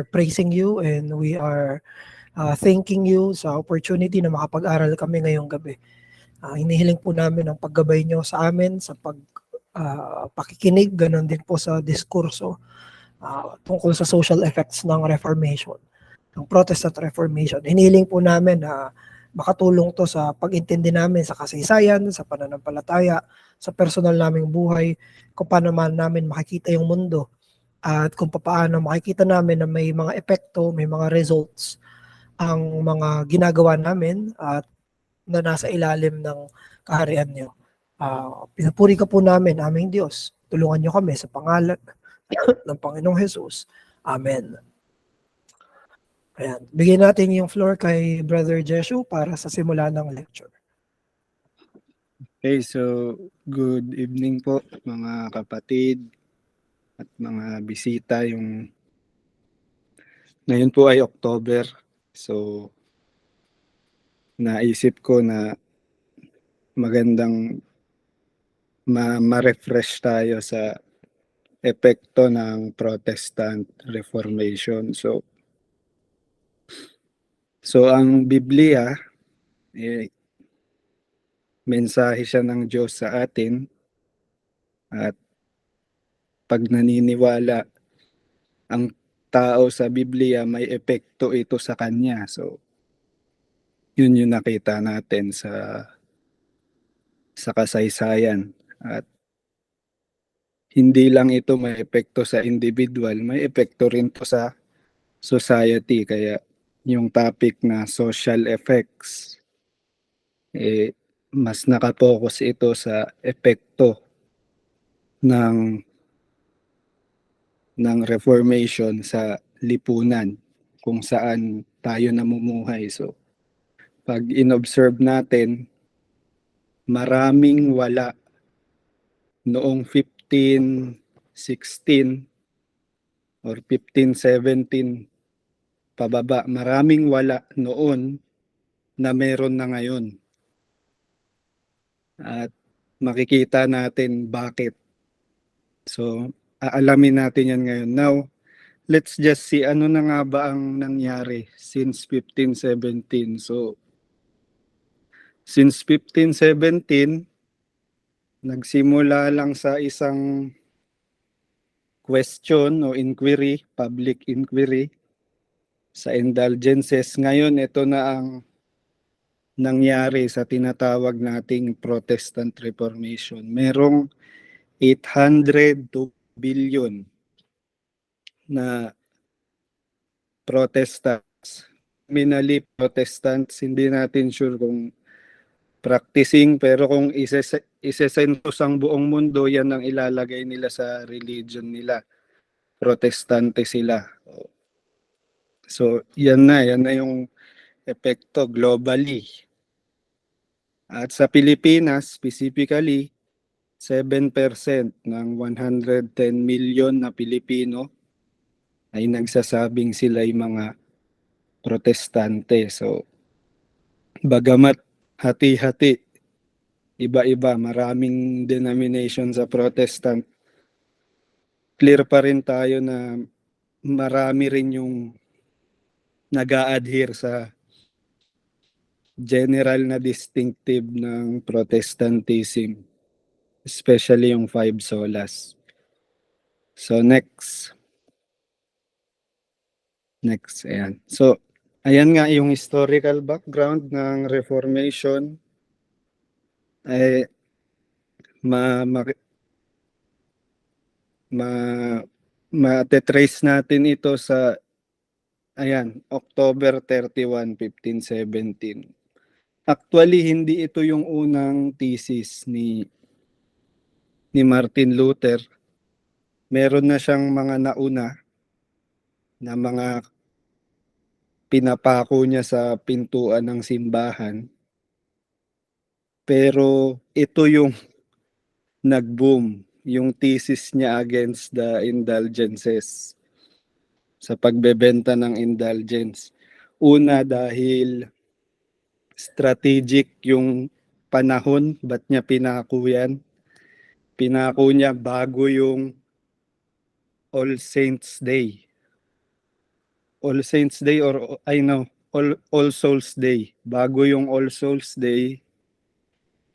are praising you and we are thanking you sa opportunity na makapag-aral kami ngayong gabi. Hinihiling po namin ang paggabay nyo sa amin sa pakikinig, ganon din po sa diskurso tungkol sa social effects ng Reformation, ng Protestant Reformation. Hinihiling po namin na makatulong to sa pag-intindi namin sa kasaysayan, sa pananampalataya, sa personal naming buhay, kung paano man namin makikita yung mundo at kung paano makikita namin na may mga epekto, may mga results ang mga ginagawa namin at na nasa ilalim ng kaharian nyo. Pinupuri ka po namin, aming Diyos. Tulungan nyo kami sa pangalan ng Panginoong Jesus. Amen. Ayan. Bigyan natin yung floor kay Brother Jeshu para sa simula ng lecture. Okay, so good evening po mga kapatid at mga bisita. Ngayon po ay October. So naisip ko na magandang ma-refresh tayo sa epekto ng Protestant Reformation. So ang Biblia, mensahe siya ng Diyos sa atin at pag naniniwala ang tao sa Biblia, may epekto ito sa kanya. So yun yung nakita natin sa kasaysayan. At hindi lang ito may epekto sa individual, may epekto rin to sa society. Kaya yung topic na social effects, mas nakapokus ito sa epekto ng Reformation sa lipunan kung saan tayo namumuhay. So pag inobserve natin, maraming wala noong 1516 or 1517 pababa. Maraming wala noon na meron na ngayon. At makikita natin bakit. So aalamin natin yan ngayon. Now, let's just see ano na nga ba ang nangyari since 1517. So since 1517, nagsimula lang sa isang question o inquiry, public inquiry sa indulgences. Ngayon, ito na ang nangyari sa tinatawag nating Protestant Reformation. Merong 802 billion na Protestants. Nominally Protestants, hindi natin sure kung practicing, pero kung isesentos ang buong mundo, yan ang ilalagay nila sa religion nila. Protestante sila. So yan na yung epekto globally. At sa Pilipinas, specifically, 7% ng 110 million na Pilipino ay nagsasabing sila ay mga Protestante. So, bagamat hati-hati, iba-iba, maraming denomination sa Protestant, clear pa rin tayo na marami rin yung nag-a-adhere sa general na distinctive ng Protestantism, especially yung 5 solas. So next, ayan. So ayan nga yung historical background ng Reformation. Ma-trace natin ito sa October 31, 1517. Actually, hindi ito yung unang thesis ni Martin Luther. Meron na siyang mga nauna na mga pinapako niya sa pintuan ng simbahan. Pero ito yung nag-boom, yung thesis niya against the indulgences, sa pagbebenta ng indulgence. Una, dahil strategic yung panahon, ba't niya pinako yan? Pinako niya bago yung All Saints Day. All Saints Day or I know, All Souls Day. Bago yung All Souls Day,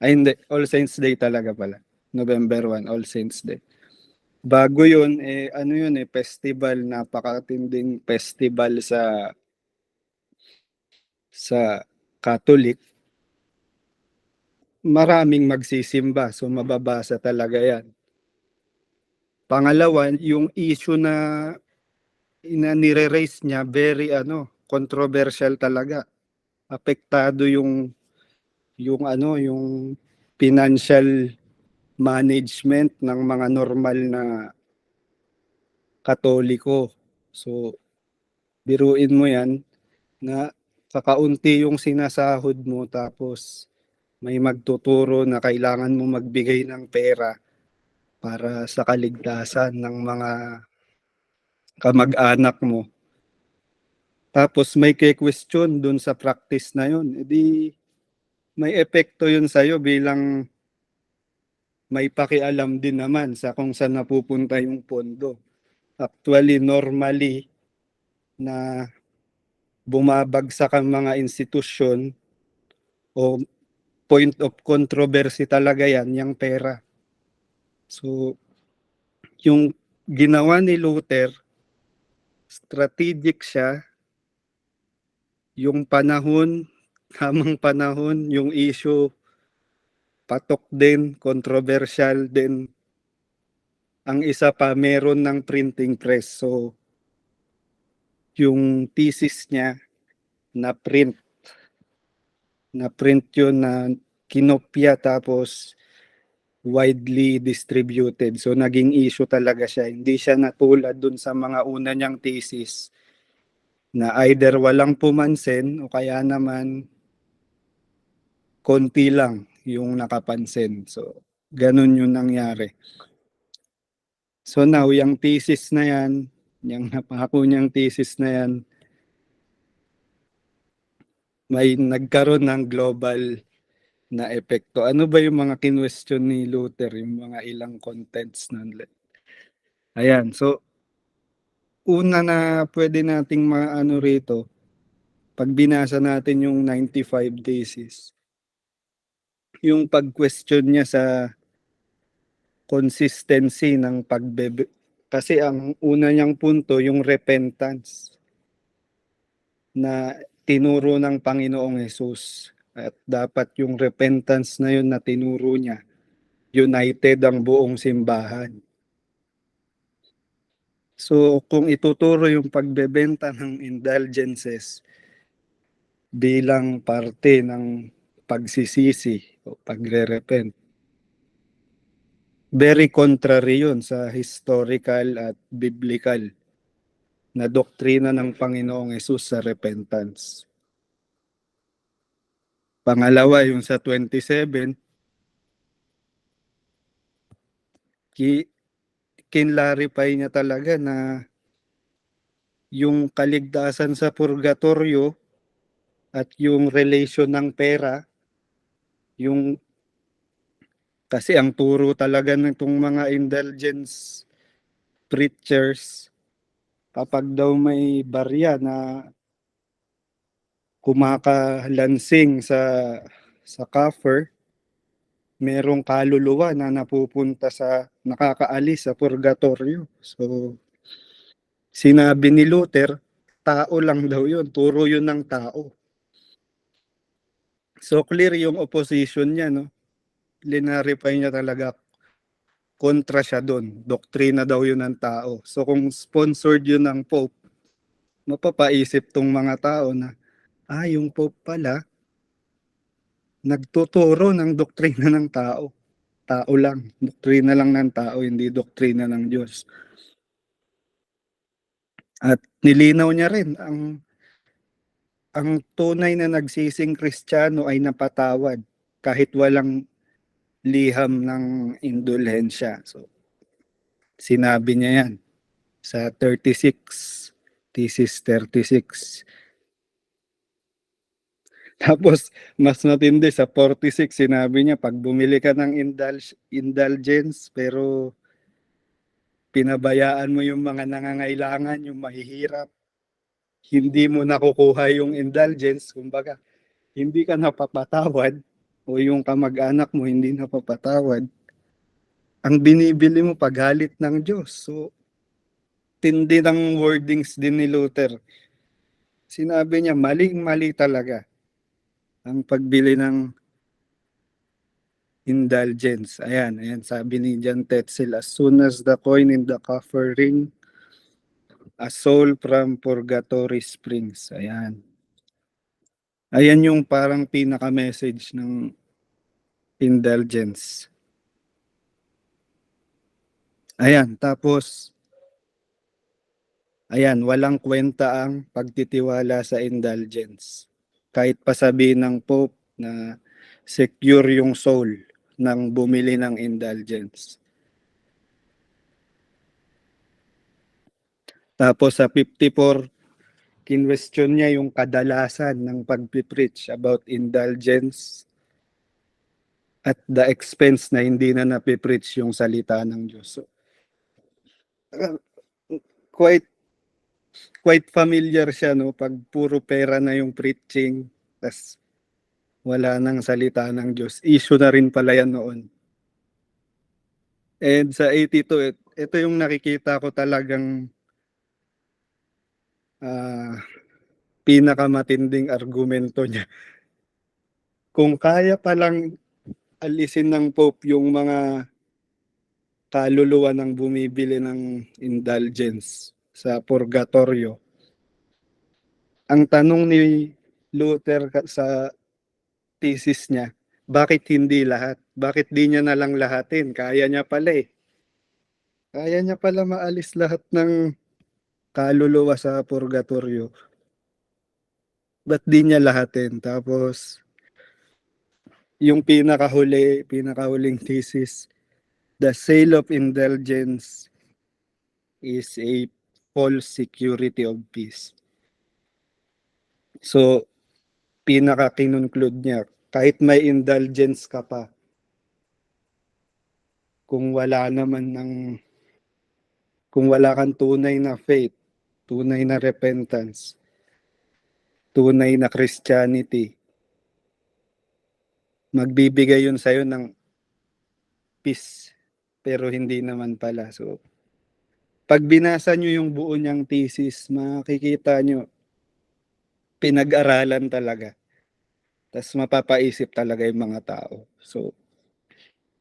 ay hindi, All Saints Day talaga pala. November 1, All Saints Day. Bago yun, ano yun festival, napakatinding festival sa Catholic. Maraming magsisimba, so mababasa talaga yan. Pangalawa, yung issue na nire-raise niya, very controversial talaga. Apektado yung financial management ng mga normal na Katoliko. So, biruin mo yan na kakaunti yung sinasahod mo tapos may magtuturo na kailangan mo magbigay ng pera para sa kaligtasan ng mga kamag-anak mo. Tapos may question dun sa practice na yun. Edi may epekto yun sa'yo bilang may pakialam din naman sa kung saan napupunta yung pondo. Actually, normally, na bumabagsak ang mga institusyon o point of controversy talaga yan, yung pera. So, yung ginawa ni Luther, strategic siya, yung panahon, tamang panahon, yung issue, patok din, controversial din. Ang isa pa, meron ng printing press. So, yung thesis niya, na-print yun na kinopya tapos widely distributed. So, naging issue talaga siya. Hindi siya natulad dun sa mga una niyang thesis na either walang pumansin o kaya naman konti lang yung nakapansin. So, ganun yung nangyari. So now, yung thesis na yan, yung napako niyang thesis na yan, may nagkaroon ng global na epekto. Ano ba yung mga kinwestiyon ni Luther, yung mga ilang contents nun? Ayan, so una na pwede nating maano rito, pag binasa natin yung 95 thesis, yung pag-question niya sa consistency ng pagbebe. Kasi ang una niyang punto, yung repentance na tinuro ng Panginoong Hesus. At dapat yung repentance na yun na tinuro niya, united ang buong simbahan. So kung ituturo yung pagbebenta ng indulgences bilang parte ng pagsisisi o pagre-repent, very contrary yun sa historical at biblical na doktrina ng Panginoong Hesus sa repentance. Pangalawa, yung sa 27, kinlarify niya talaga na yung kaligtasan sa purgatorio at yung relation ng pera, yung kasi ang turo talaga ng itong mga indulgence preachers, kapag daw may barya na kumakalansing sa coffer, merong kaluluwa na napupunta nakakaalis sa purgatorio. So, sinabi ni Luther, tao lang daw yun, turo yun ng tao. So, clear yung opposition niya, no? Linarify niya talaga, kontra siya doon. Doktrina daw yun ng tao. So, kung sponsored yun ng Pope, mapapaisip tong mga tao na, yung Pope pala, nagtuturo ng doktrina ng tao. Tao lang. Doktrina lang ng tao, hindi doktrina ng Diyos. At nilinaw niya rin, ang tunay na nagsising Kristiyano ay napatawad kahit walang liham ng indulhensya. So, sinabi niya yan sa 36, thesis 36. Tapos, mas matindi sa 46, sinabi niya, pag bumili ka ng indulgence, pero pinabayaan mo yung mga nangangailangan, yung mahihirap, hindi mo nakukuha yung indulgence, kumbaga, hindi ka napapatawad o yung kamag-anak mo hindi napapatawad, ang binibili mo paggalit ng Diyos. So, tindi ng wordings din ni Luther. Sinabi niya, maling-mali talaga ang pagbili ng indulgence. Ayan, sabi ni John Tetzel, as soon as the coin in the coffer ring, a soul from purgatory springs. Ayan. Ayan yung parang pinaka-message ng indulgence. Ayan, tapos, ayan, walang kwenta ang pagtitiwala sa indulgence. Kahit pa sabihin ng Pope na secure yung soul ng bumili ng indulgence. Tapos sa 54, kinwestiyon niya yung kadalasan ng pagpipreach about indulgence at the expense na hindi na napipreach yung salita ng Diyos. So, quite familiar siya, no, pag puro pera na yung preaching, tas wala nang salita ng Diyos. Issue na rin pala yan noon. And sa 82, ito yung nakikita ko talagang pinakamatinding argumento niya. Kung kaya palang alisin ng Pope yung mga kaluluwa ng bumibili ng indulgence sa purgatorio, ang tanong ni Luther sa thesis niya, bakit hindi lahat? Bakit di niya nalang lahatin? Kaya niya pala eh. Kaya niya pala maalis lahat ng kaluluwa sa purgatorio. Ba't di niya lahatin? Tapos, yung pinakahuling thesis, the sale of indulgence is a false security of peace. So, pinaka-kinunclude niya, kahit may indulgence ka pa, kung wala kang tunay na faith, tunay na repentance, tunay na Christianity, magbibigay yun sa'yo ng peace, pero hindi naman pala. So, pag binasa nyo yung buo niyang thesis, makikita nyo, pinag-aralan talaga. Tapos mapapaisip talaga yung mga tao. So,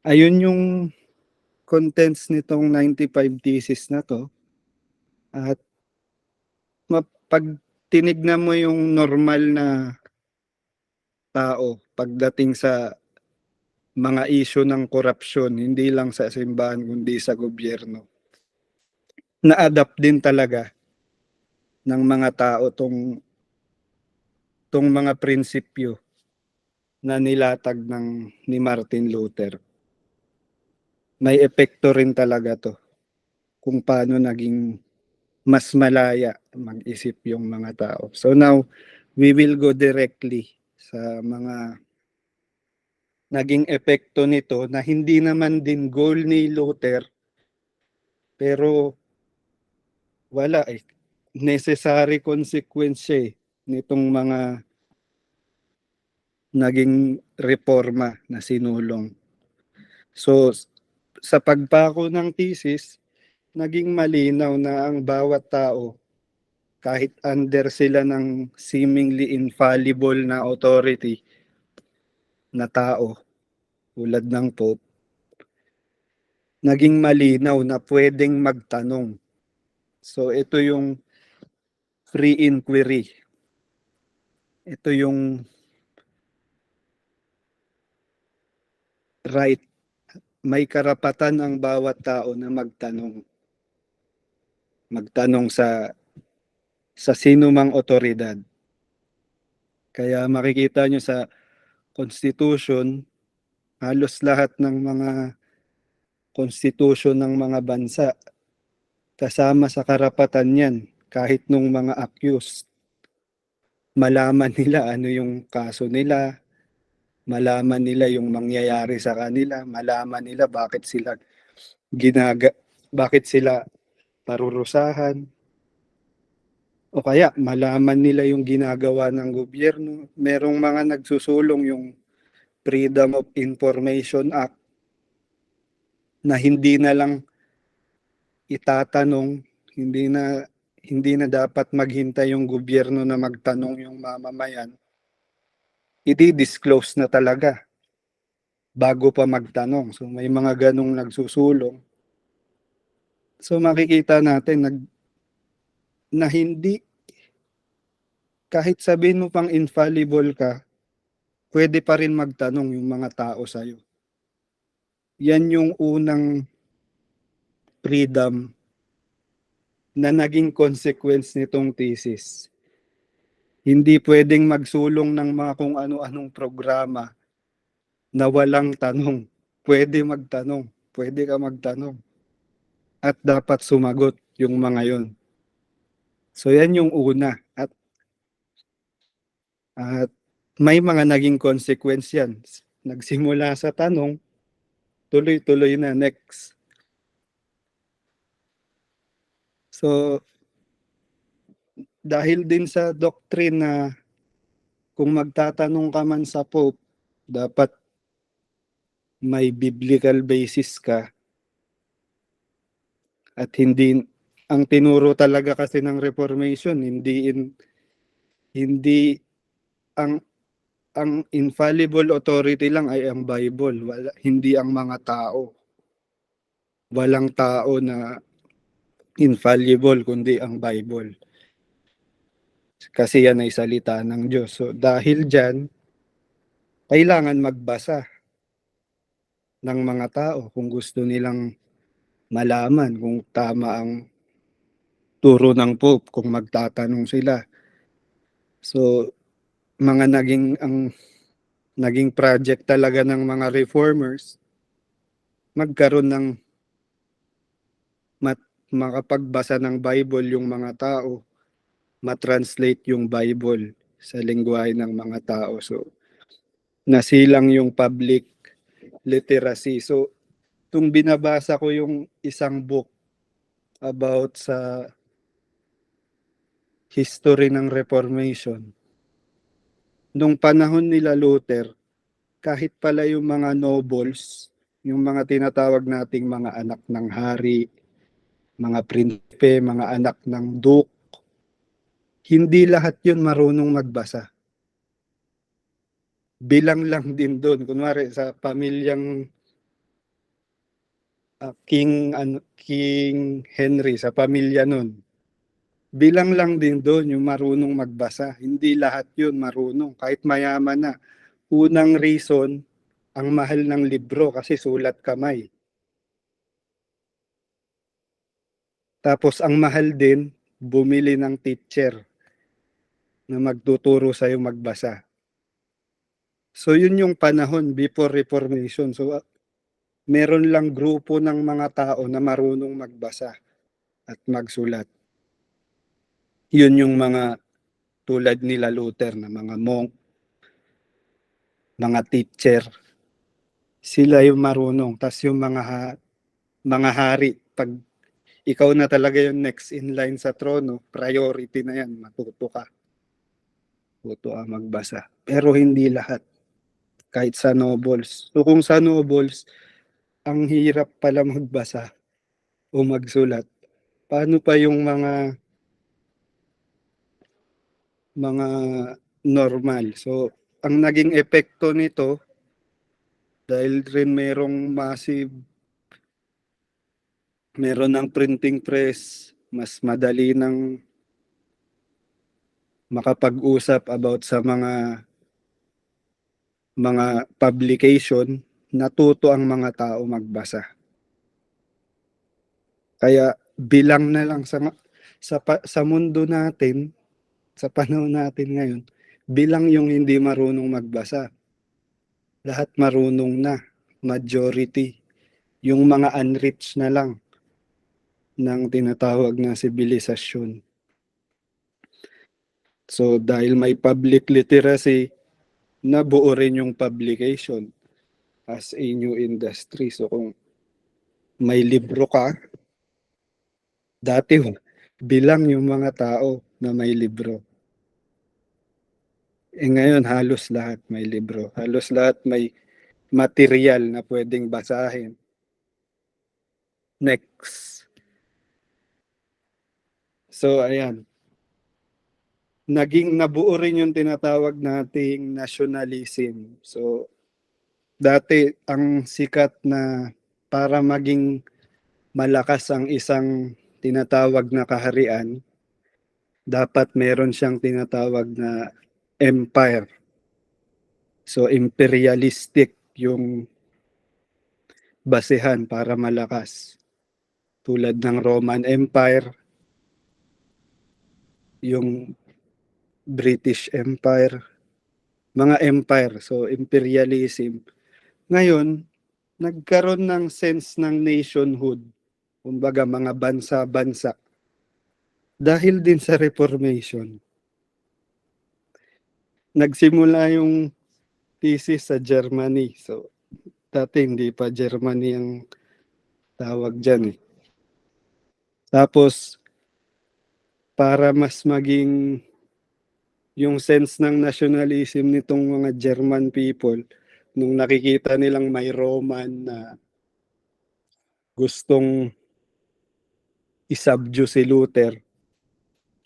ayun yung contents nitong 95 thesis na to. At pag tinignan mo yung normal na tao pagdating sa mga issue ng korupsyon, hindi lang sa simbahan kundi sa gobyerno, na-adapt din talaga ng mga tao tong mga prinsipyo na nilatag ni Martin Luther. May epekto rin talaga to kung paano naging mas malaya mag-isip yung mga tao. So now, we will go directly sa mga naging epekto nito na hindi naman din goal ni Luther, pero wala eh. Necessary consequence nitong mga naging reforma na sinulong. So, sa pagpako ng thesis, naging malinaw na ang bawat tao, kahit under sila ng seemingly infallible na authority na tao, tulad ng Pope, naging malinaw na pwedeng magtanong. So ito yung free inquiry. Ito yung right. May karapatan ang bawat tao na magtanong. Magtanong sa sino mang otoridad. Kaya makikita nyo sa Constitution, halos lahat ng mga Constitution ng mga bansa, kasama sa karapatan yan, kahit nung mga accused, malaman nila ano yung kaso nila, malaman nila yung mangyayari sa kanila, malaman nila bakit sila bakit sila parurusahan. o kaya malaman nila yung ginagawa ng gobyerno. Merong mga nagsusulong yung Freedom of Information Act na hindi na lang itatanong, hindi na dapat maghintay yung gobyerno na magtanong yung mamamayan. I-disclose na talaga bago pa magtanong. So may mga ganong nagsusulong. So makikita natin na hindi, kahit sabihin mo pang infallible ka, pwede pa rin magtanong yung mga tao sa'yo. Yan yung unang freedom na naging consequence nitong thesis. Hindi pwedeng magsulong ng mga kung ano-anong programa na walang tanong. Pwede magtanong. Pwede ka magtanong. At dapat sumagot yung mga yon. So yan yung una. At may mga naging consequence yan. Nagsimula sa tanong, tuloy-tuloy na next. So dahil din sa doctrine na kung magtatanong ka man sa Pope, dapat may biblical basis ka at hindi ang tinuro talaga kasi ng Reformation, hindi ang infallible authority lang ay ang Bible, hindi ang mga tao. Walang tao na infallible kundi ang Bible. Kasi yan ay salita ng Diyos. So dahil dyan, kailangan magbasa ng mga tao kung gusto nilang malaman kung tama ang turo ng Pope, kung magtatanong sila. So naging project talaga ng mga reformers magkaroon ng makapagbasa ng Bible yung mga tao, matranslate yung Bible sa lengguwahe ng mga tao. So nasilang yung public literacy. So tung binabasa ko yung isang book about sa history ng Reformation. Nung panahon nila Luther, kahit pala yung mga nobles, yung mga tinatawag nating mga anak ng hari, mga prinsipe, mga anak ng duke, hindi lahat yun marunong magbasa. Bilang lang din doon. Kunwari sa pamilyang King Henry, sa pamilya nun, bilang lang din doon yung marunong magbasa. Hindi lahat yun marunong, kahit mayaman na. Unang reason, ang mahal ng libro kasi sulat kamay. Tapos ang mahal din, bumili ng teacher na magtuturo sa'yo magbasa. So yun yung panahon before Reformation. So meron lang grupo ng mga tao na marunong magbasa at magsulat. Yun yung mga tulad nila Luther na mga monk, mga teacher. Sila yung marunong. Tapos yung mga hari, pag ikaw na talaga yung next in line sa trono, priority na yan, matuto ka. Matuto ka magbasa. Pero hindi lahat. Kahit sa nobles. So kung sa nobles, ang hirap pala magbasa o magsulat. Paano pa yung mga normal? So ang naging epekto nito, dahil rin meron ng printing press, mas madali ng makapag-usap about sa mga publication, natuto ang mga tao magbasa. Kaya bilang na lang sa mundo natin, sa panahon natin ngayon, bilang yung hindi marunong magbasa. Lahat marunong na, majority. Yung mga unreached na lang ng tinatawag na sibilisasyon. So dahil may public literacy, nabuo rin yung publication as a new industry. So kung may libro ka, dati bilang yung mga tao, na may libro. Ngayon halos lahat may libro. Halos lahat may material na pwedeng basahin. Next. So ayan. Naging nabuo rin yung tinatawag nating nationalism. So dati ang sikat na para maging malakas ang isang tinatawag na kaharian, dapat meron siyang tinatawag na empire. So imperialistic yung basehan para malakas. Tulad ng Roman Empire, yung British Empire, mga empire. So imperialism. Ngayon, nagkaroon ng sense ng nationhood, kumbaga mga bansa-bansa, dahil din sa Reformation. Nagsimula yung thesis sa Germany. So, dati hindi pa Germany ang tawag dyan eh. Tapos, para mas maging yung sense ng nationalism nitong mga German people, nung nakikita nilang may Roman na gustong isubdue si Luther,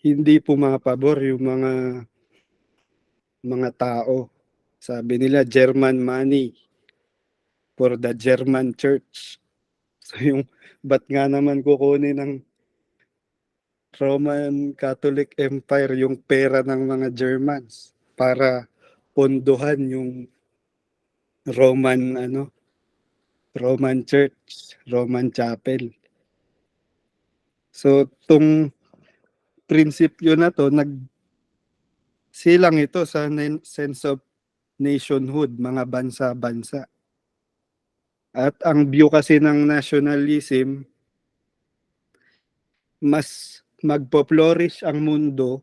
hindi pumapabor yung mga tao. Sabi nila, German money for the German church. So yung, ba't nga naman kukunin ng Roman Catholic Empire yung pera ng mga Germans para pondohan yung Roman Roman Church, Roman Chapel. So tong prinsipyo na to silang ito sa sense of nationhood, mga bansa-bansa. At ang view kasi ng nationalism, mas magpo-flourish ang mundo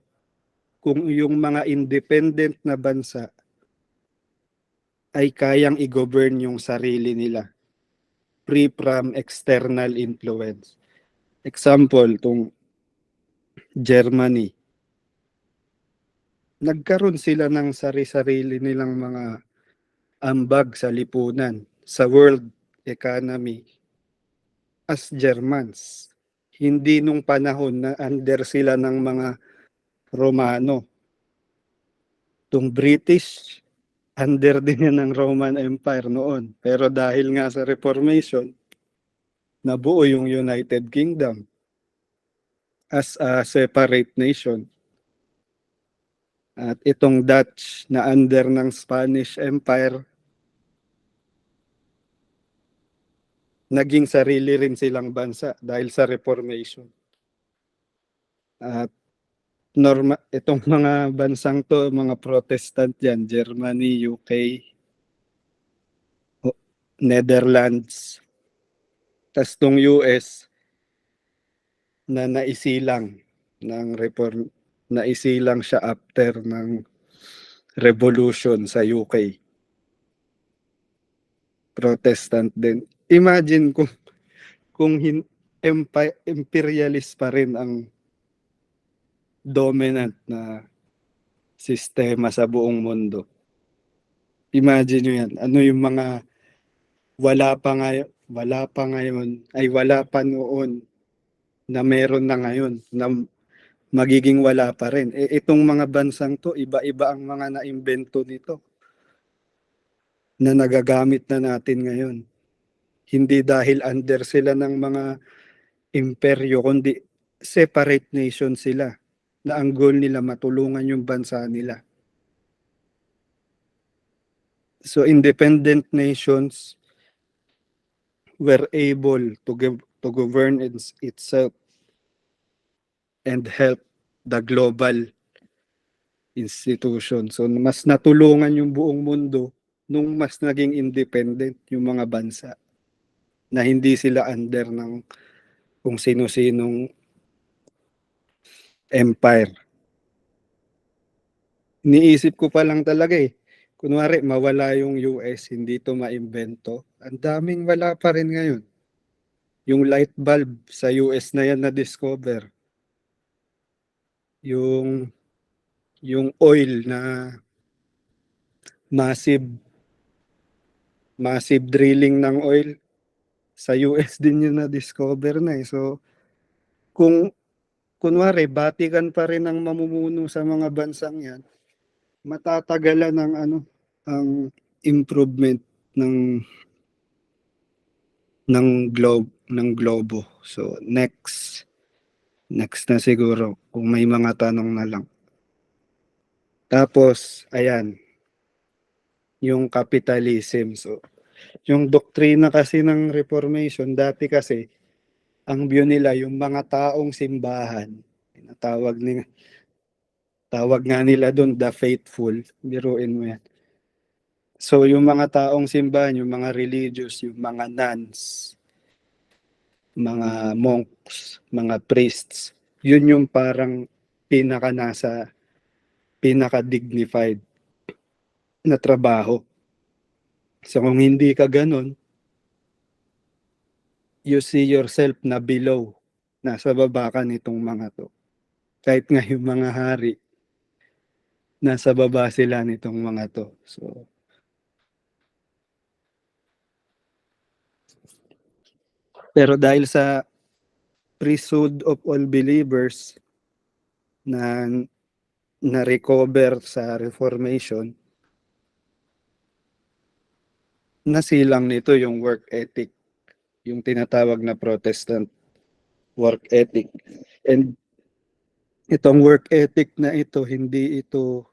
kung yung mga independent na bansa ay kayang i-govern yung sarili nila, free from external influence. Example, tong Germany. Nagkaroon sila ng sari-sarili nilang mga ambag sa lipunan, sa world economy as Germans. Hindi nung panahon na under sila ng mga Romano. Tung British, under din yan ng Roman Empire noon. Pero dahil nga sa Reformation, nabuo yung United Kingdom as a separate nation. At itong Dutch na under ng Spanish Empire, naging sarili rin silang bansa dahil sa Reformation. At itong mga bansang to, mga Protestant yan, Germany, UK, Netherlands, tas tong US na naisilang siya after ng revolution sa UK. Protestant din. Imagine kung imperialist pa rin ang dominant na sistema sa buong mundo. Imagine nyo yan. Ano yung mga wala pa noon na meron na ngayon na magiging wala pa rin. Itong mga bansang to, iba-iba ang mga naimbento nito na nagagamit na natin ngayon. Hindi dahil under sila ng mga imperyo, kundi separate nation sila na ang goal nila matulungan yung bansa nila. So independent nations were able to govern itself and help the global institution. So mas natulungan yung buong mundo nung mas naging independent yung mga bansa na hindi sila under ng kung sino-sinong empire. Niisip ko pa lang talaga eh. Kunwari, mawala yung US, hindi to maimbento. Ang daming wala pa rin ngayon. Yung light bulb sa US na yan na-discover. yung yung oil na massive massive drilling ng oil sa US din yun na-discover na eh. So, kung kunwari, batikan pa rin ang mamumuno sa mga bansang yan, matatagalan ng ang improvement ng globo. So, next na siguro kung may mga tanong na lang. Tapos, ayan, yung capitalism. So, yung doktrina kasi ng Reformation, dati kasi, ang view nila, yung mga taong simbahan, tawag nga nila doon, the faithful, biruin mo yan. So, yung mga taong simbahan, yung mga religious, yung mga nuns, mga monks, mga priests, yun yung parang pinaka-dignified na trabaho. So, kung hindi ka ganun, you see yourself na below, nasa baba ka nitong mga to. Kahit nga yung mga hari, nasa baba sila nitong mga to. So, pero dahil sa priesthood of all believers na na-recover sa Reformation, nasilang nito yung work ethic, yung tinatawag na Protestant work ethic. And itong work ethic na ito, hindi ito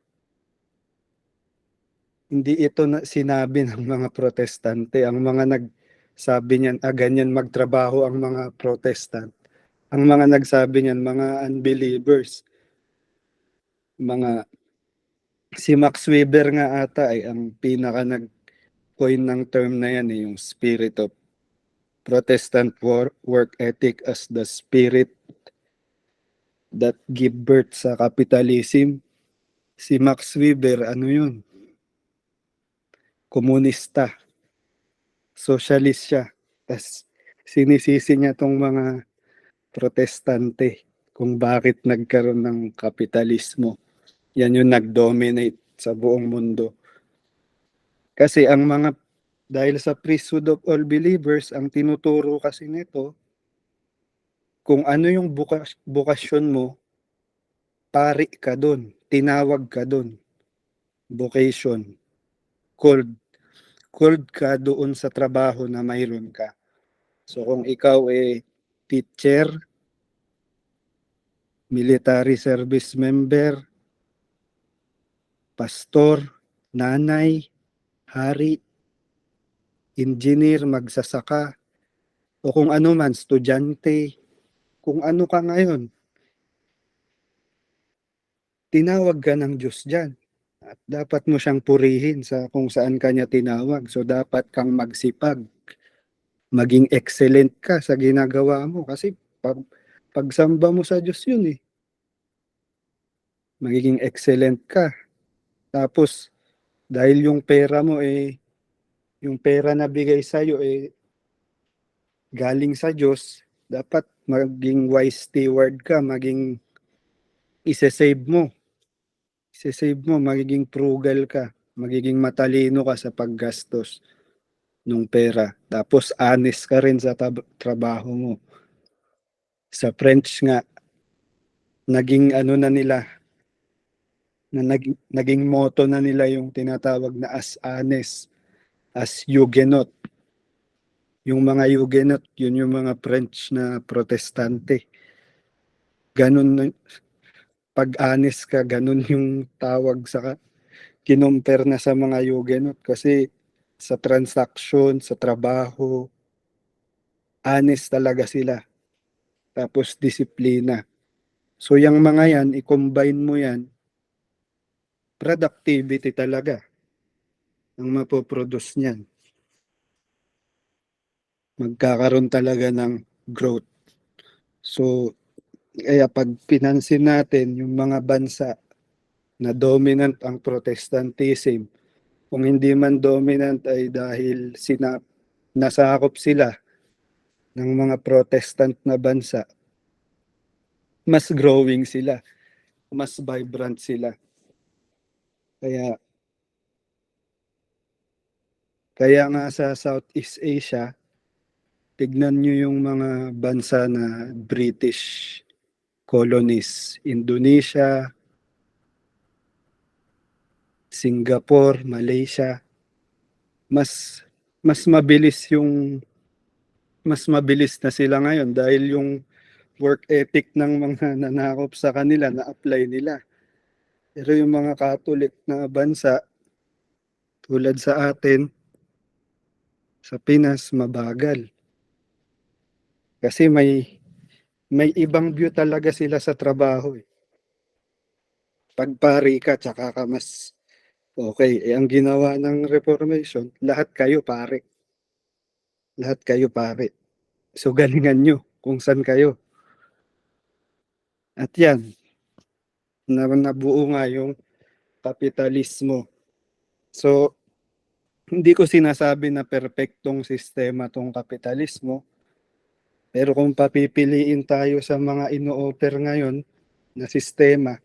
na sinabi ng mga protestante. Ang mga nagsabi niyan, ganyan magtrabaho ang mga protestant. Ang mga nagsabi niyan, mga unbelievers. Si Max Weber nga ata ay ang pinaka nag-coin ng term na yan, yung spirit of Protestant work ethic as the spirit that give birth sa capitalism. Si Max Weber, ano yun? Komunista. Socialist siya. Tapos sinisisi niya tong mga protestante kung bakit nagkaroon ng kapitalismo. Yan yung nag-dominate sa buong mundo. Kasi dahil sa priesthood of all believers, ang tinuturo kasi nito, kung ano yung bukasyon mo, pari ka doon, tinawag ka doon, vocation, called ka doon sa trabaho na mayroon ka. So kung ikaw teacher, military service member, pastor, nanay, hari, engineer, magsasaka, o kung ano man, estudyante, kung ano ka ngayon, tinawag ka ng Diyos dyan. At dapat mo siyang purihin sa kung saan ka niya tinawag. So dapat kang magsipag. Maging excellent ka sa ginagawa mo. Kasi pagsamba mo sa Diyos yun eh. Magiging excellent ka. Tapos, dahil yung pera mo yung pera na bigay sa'yo galing sa Diyos, dapat maging wise steward ka, ise-save mo, magiging frugal ka, magiging matalino ka sa paggastos ng pera. Tapos honest ka rin sa trabaho mo. Sa French nga, naging naging motto na nila yung tinatawag na as honest as Huguenot. Yung mga Huguenot, yun yung mga French na protestante. Ganun, pag honest ka, ganun yung tawag kinumpir na sa mga Huguenot. Kasi sa transaction, sa trabaho, honest talaga sila. Tapos disiplina. So yung mga yan, i-combine mo yan, productivity talaga ang mapoproduce niyan. Magkakaroon talaga ng growth. So, kaya pag pinansin natin yung mga bansa na dominant ang Protestantism, kung hindi man dominant ay dahil nasakop sila ng mga Protestant na bansa, mas growing sila. mas vibrant sila. Kaya nga sa Southeast Asia, tignan nyo yung mga bansa na British colonies, Indonesia, Singapore, Malaysia, mas mas mabilis yung mas mabilis na sila ngayon dahil yung work ethic ng mga nanakop sa kanila na-apply nila. Pero yung mga Catholic na bansa tulad sa atin, sa Pinas, mabagal. Kasi may ibang view talaga sila sa trabaho eh. Pag pari ka, tsaka ka mas okay. Ang ginawa ng Reformation, lahat kayo pare. Lahat kayo pare. So galingan nyo kung saan kayo. At yan, nabuo nga yung kapitalismo. So, hindi ko sinasabi na perpektong sistema tong kapitalismo, pero kung papipiliin tayo sa mga ino-offer ngayon na sistema,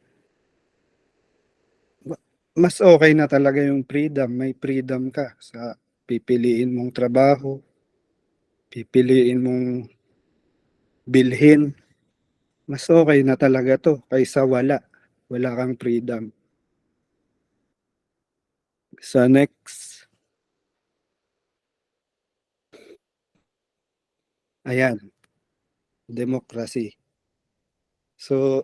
mas okay na talaga yung freedom. May freedom ka sa pipiliin mong trabaho, pipiliin mong bilhin. Mas okay na talaga to kaysa wala. Wala kang freedom. Sa next, ayan, democracy. So,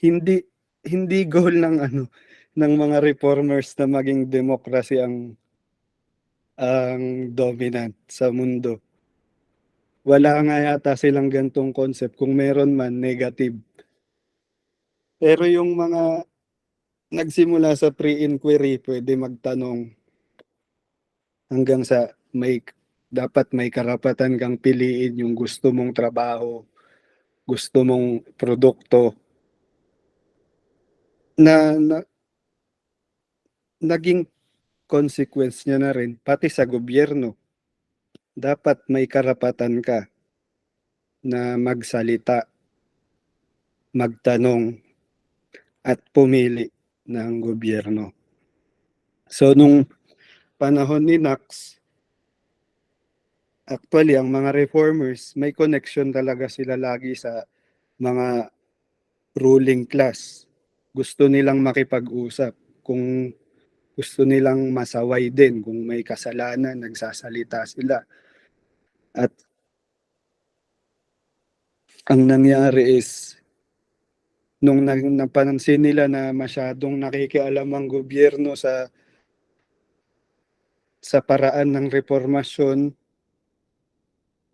hindi hindi goal ng ng mga reformers na maging democracy ang dominant sa mundo. Wala nga yata silang gantong concept. Kung meron man, negative. Pero yung mga nagsimula sa pre-inquiry, pwede magtanong hanggang sa dapat may karapatan kang piliin yung gusto mong trabaho, gusto mong produkto na naging consequence niya na rin pati sa gobyerno. Dapat may karapatan ka na magsalita, magtanong at pumili ng gobyerno. So nung panahon ni Knox, actually ang mga reformers may connection talaga sila lagi sa mga ruling class. Gusto nilang makipag-usap. Kung gusto nilang masaway din, kung may kasalanan, nagsasalita sila. At ang nangyari is, nung napansin nila na masyadong nakikialam ang gobyerno sa paraan ng reformasyon,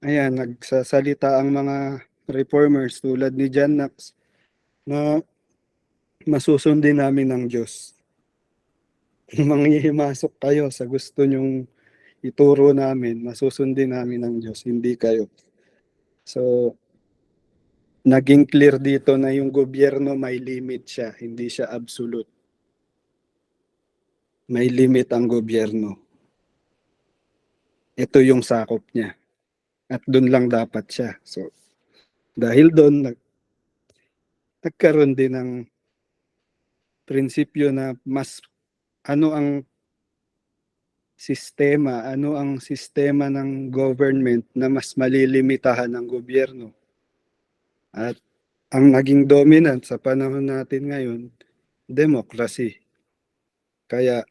ayan, nagsasalita ang mga reformers tulad ni John Knox na masusundin namin ng Diyos. Manghihimasok kayo sa gusto nyong ituro namin, masusundin namin ng Diyos, hindi kayo. So, naging clear dito na yung gobyerno may limit siya, hindi siya absolute. May limit ang gobyerno. Ito yung sakop niya. At doon lang dapat siya. So, dahil doon, nagkaroon din ng prinsipyo na mas ano ang sistema ng government na mas malilimitahan ng gobyerno. At ang naging dominant sa panahon natin ngayon, democracy. Kaya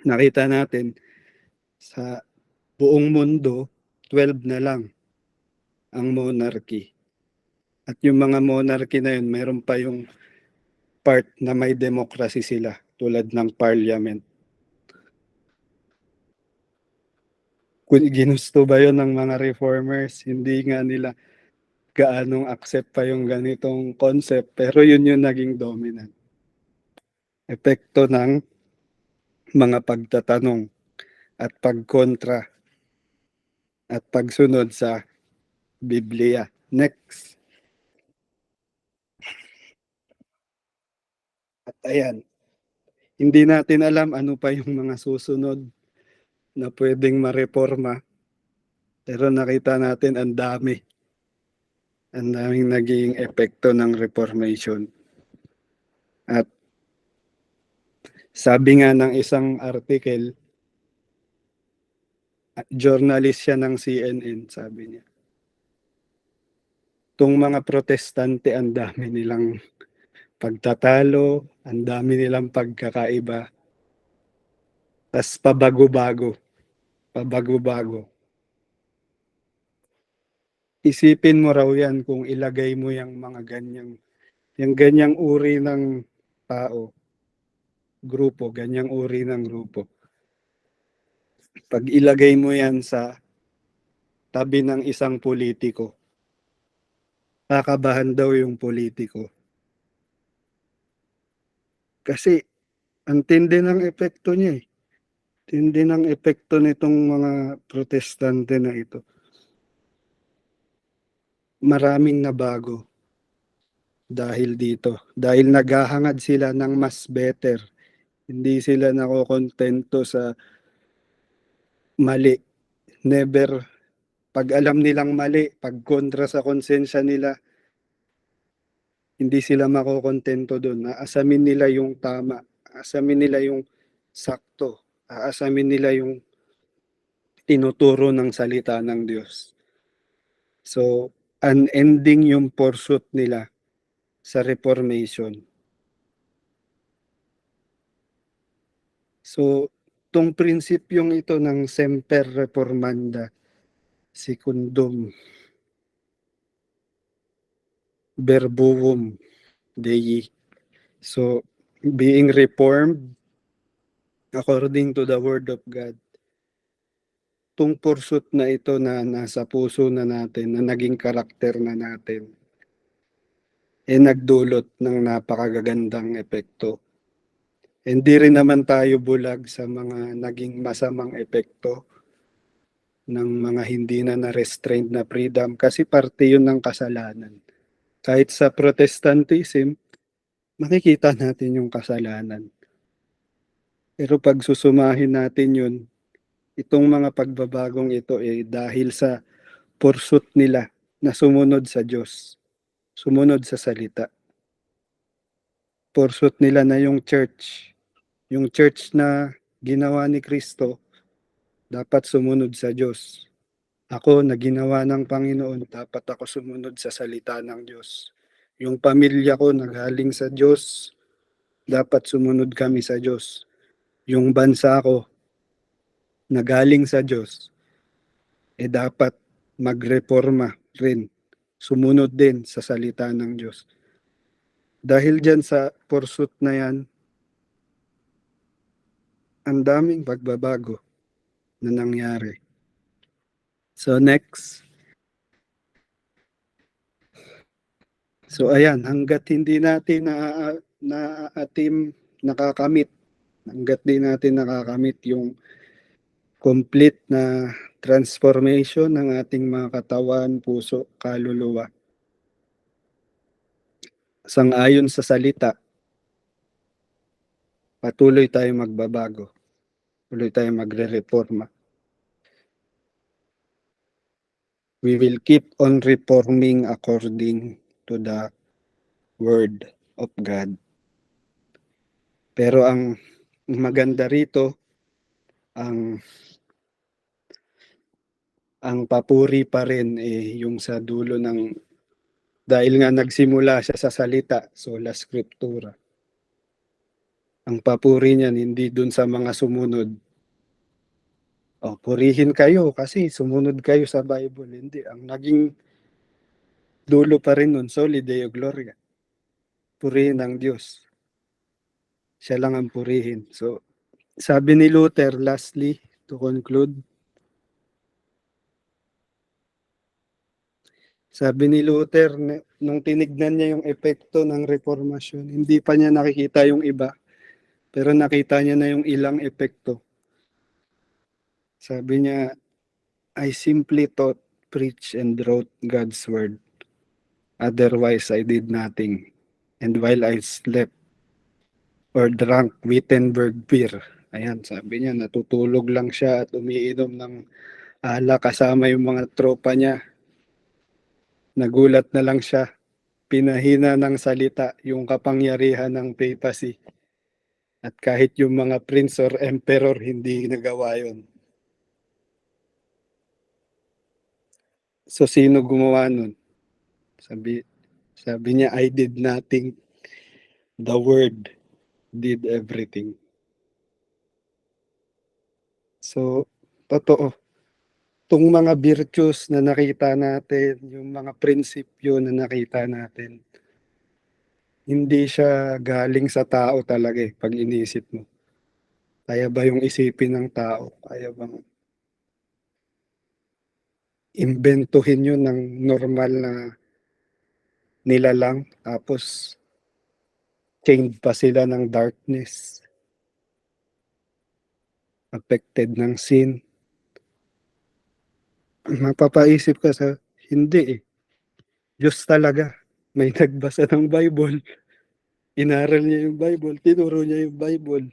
nakita natin sa buong mundo, 12 na lang ang monarchy. At yung mga monarchy na yun, mayroon pa yung part na may democracy sila, tulad ng parliament. Kung ginusto ba yun ng mga reformers, hindi nga nila gaanong accept pa yung ganitong concept, pero yun yung naging dominant. Epekto ng mga pagtatanong at pagkontra at pagsunod sa Biblia. Next. At ayan, hindi natin alam ano pa yung mga susunod na pwedeng mareforma. Pero nakita natin ang daming naging epekto ng reformation. At sabi nga ng isang article, journalist siya ng CNN, sabi niya, "'Tong mga protestante ang dami nilang pagtatalo, ang dami nilang pagkakaiba, tas pabago-bago, pabago-bago. Isipin mo raw yan kung ilagay mo yung ganyang uri ng tao, grupo, ganyang uri ng grupo. Pag ilagay mo yan sa tabi ng isang politiko, kakabahan daw yung politiko. Kasi ang tindi ng epekto niya eh. Tindi ng epekto nitong mga protestante na ito. Maraming nabago dahil dito. Dahil naghahangad sila ng mas better. Hindi sila nakokontento sa mali. Never, pag alam nilang mali, pag kontra sa konsensya nila, hindi sila makokontento doon. Aasamin nila yung tama. Aasamin nila yung sakto. Aasamin nila yung tinuturo ng salita ng Diyos. So, unending yung pursuit nila sa Reformation. So, tong prinsipyong ito ng Semper Reformanda, Secundum Verborum Dei. So, being reformed according to the Word of God. Tong pursuit na ito na nasa puso na natin, na naging karakter na natin, nagdulot ng napakagandang epekto. Hindi rin naman tayo bulag sa mga naging masamang epekto ng mga hindi na na-restrained na freedom kasi parte yun ng kasalanan. Kahit sa Protestantism, makikita natin yung kasalanan. Pero pag susumahin natin yun, itong mga pagbabagong ito dahil sa pursuit nila na sumunod sa Diyos, sumunod sa salita. Pursuit nila na yung church na ginawa ni Kristo, dapat sumunod sa Diyos. Ako na ginawa ng Panginoon, dapat ako sumunod sa salita ng Diyos. Yung pamilya ko na galing sa Diyos, dapat sumunod kami sa Diyos. Yung bansa ko na galing sa Diyos, dapat magreforma rin. Sumunod din sa salita ng Diyos. Dahil dyan sa pursuit na yan, ang daming pagbabago na nangyari. So next. So ayan, hanggat hindi natin nakakamit, hanggat di natin nakakamit yung complete na transformation ng ating mga katawan, puso, kaluluwa, sang-ayon sa salita, patuloy tayong magbabago. Patuloy tayong magre-reforma. We will keep on reforming according to the Word of God. Pero ang maganda rito, ang papuri pa rin yung sa dulo ng, dahil nga nagsimula siya sa salita, sola scriptura. Ang papuri niyan hindi dun sa mga sumunod. Purihin kayo kasi sumunod kayo sa Bible. Hindi. Ang naging dulo pa rin nun, soli Deo Gloria. Purihin ang Diyos. Siya lang ang purihin. So, sabi ni Luther, lastly, to conclude, sabi ni Luther, nung tinignan niya yung epekto ng reformasyon, hindi pa niya nakikita yung iba, pero nakita niya na yung ilang epekto. Sabi niya, I simply taught, preached, and wrote God's word. Otherwise, I did nothing. And while I slept or drank Wittenberg beer, ayan, sabi niya, natutulog lang siya at umiinom ng ala kasama yung mga tropa niya. Nagulat na lang siya pinahina ng salita yung kapangyarihan ng papacy. At kahit yung mga prince or emperor hindi nagawa yun. So sino gumawa nun? Sabi sabi niya, I did nothing. The word did everything. So, totoo. Itong mga virtues na nakita natin, yung mga prinsipyo na nakita natin, hindi siya galing sa tao talaga eh, pag inisip mo. Kaya ba yung isipin ng tao? Kaya bang imbentuhin yun ng normal na nilalang? Tapos, chained pa sila ng darkness, affected ng sin. Mapapaisip ka sa, hindi eh. Diyos talaga. May nagbasa ng Bible, inaral niya yung Bible, tinuro niya yung Bible.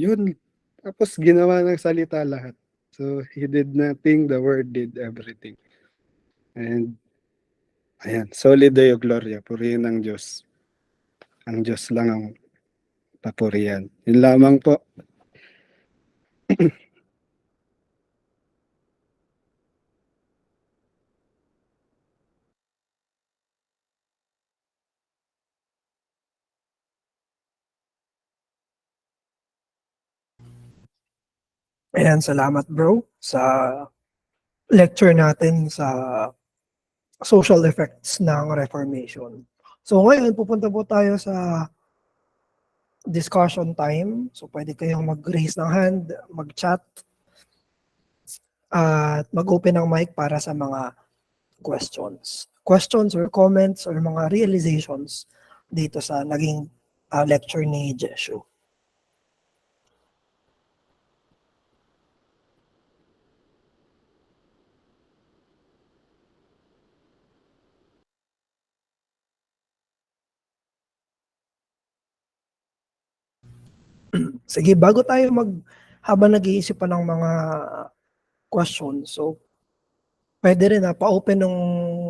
Yun. Tapos ginawa ng salita lahat. So, he did nothing, the word did everything. And, ayan, solid Deo Gloria, purihin ng Diyos. Ang Diyos lang ang papurihan. Yun lamang po. Ayan, salamat bro sa lecture natin sa social effects ng Reformation. So ngayon, pupunta po tayo sa discussion time. So pwede kayong mag-raise ng hand, mag-chat, at mag-open ng mic para sa mga questions. Questions or comments or mga realizations dito sa naging lecture ni Jeshu. Sige, bago tayo habang nag-iisip pa ng mga questions, so pwede rin na pa-open ng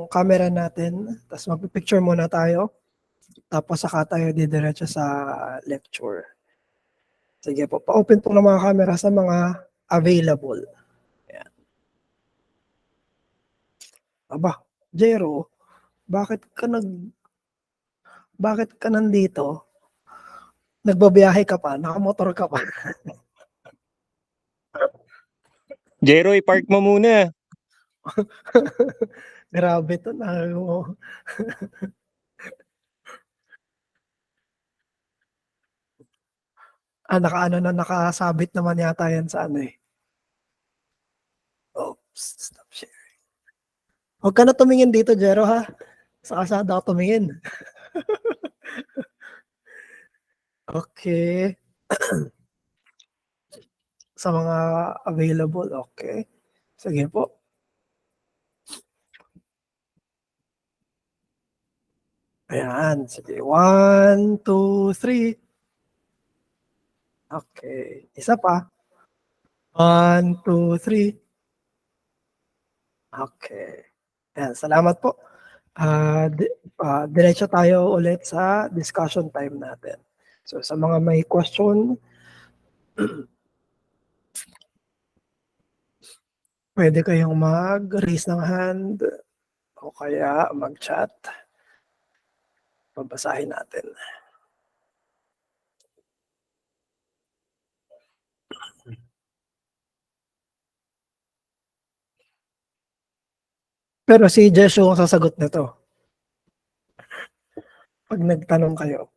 camera natin, tapos mag-picture muna tayo, tapos saka tayo didiretso sa lecture. Sige po, pa-open po ng mga camera sa mga available. Ayan. Aba, Jero, bakit ka nandito? Nagbabiyahe ka pa, nakamotor ka pa. Jero, i-park mo muna. Grabe to na. Nakasabit naman yata yan sa ano eh. Oops, stop sharing. Huwag ka na tumingin dito, Jero ha. Sa kasada ako tumingin. Okay. Sa mga available, okay. Sige po. Ayan, sige. 1, 2, 3. Okay. Isa pa. 1, 2, 3. Okay. Ayan, salamat po. Diretso tayo ulit sa discussion time natin. So sa mga may question, pwede kayong mag-raise ng hand o kaya mag-chat. Babasahin natin. Pero si Jesho ang sasagot nito pag nagtanong kayo.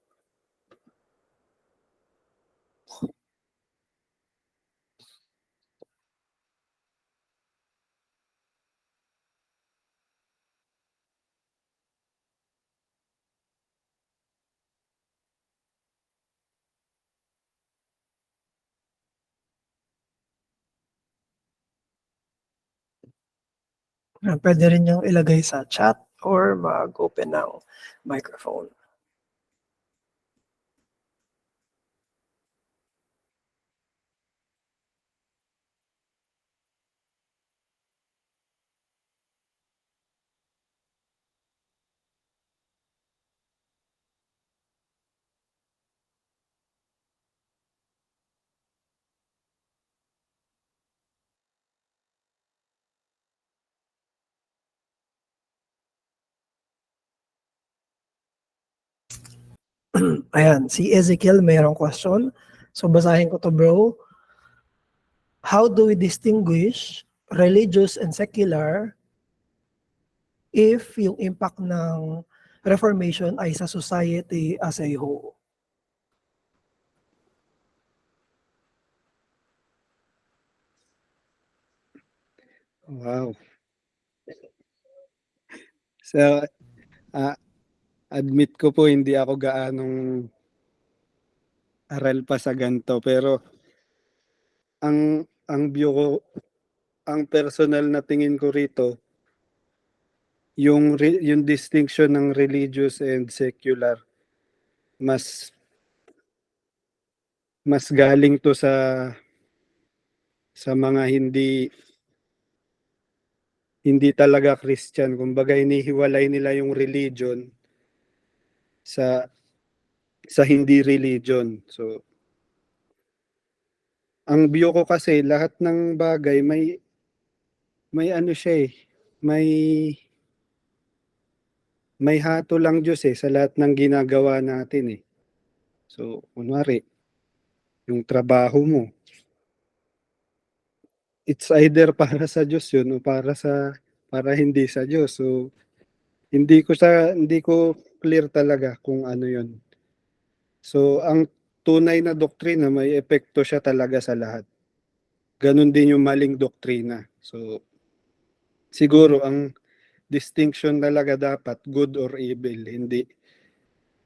Pwede rin yung ilagay sa chat or mag-open ng microphone. Ayan, si Ezekiel mayroong question. So basahin ko to, bro. How do we distinguish religious and secular if yung impact ng Reformation ay sa society as a whole? Wow. So, ah, admit ko po hindi ako gaanong aral pa sa ganito, pero ang view ko, ang personal na tingin ko rito, yung distinction ng religious and secular, mas mas galing to sa mga hindi talaga Christian. Kumbaga inihiwalay nila yung religion sa hindi religion. So ang view ko kasi lahat ng bagay may ano siya eh, may may hato lang Diyos eh sa lahat ng ginagawa natin eh. So kunwari yung trabaho mo, it's either para sa Diyos yun o para hindi sa Diyos. So hindi ko clear talaga kung ano yun. So ang tunay na doktrina may epekto siya talaga sa lahat. Ganon din yung maling doktrina. So siguro ang distinction talaga dapat good or evil, hindi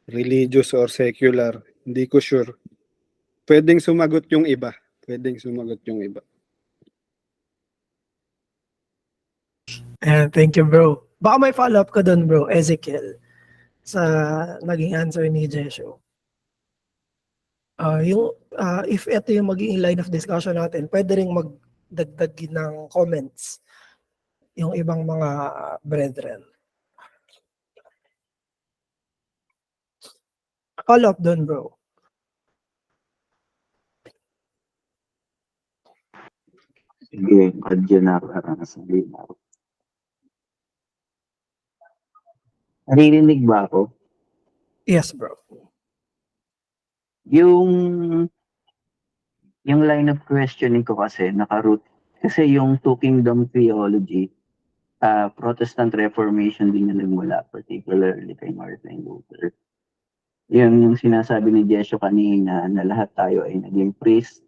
religious or secular. Hindi ko sure. Pwedeng sumagot yung iba. Pwedeng sumagot yung iba. And thank you, bro. Baka may follow-up ka doon, bro, Ezekiel, sa naging answer ni Jesho. If ito yung magiging line of discussion natin, pwede rin magdagdag ng comments yung ibang mga brethren. Follow-up doon, bro. Sige, adyo na para sa linaw. Naririnig ba ako? Yes, bro. Yung line of questioning ko kasi nakaroot kasi yung Two Kingdom Theology, Protestant Reformation din na nagmula, particularly kay Martin Luther. Yung sinasabi ni Jesho kanina na lahat tayo ay naging priest.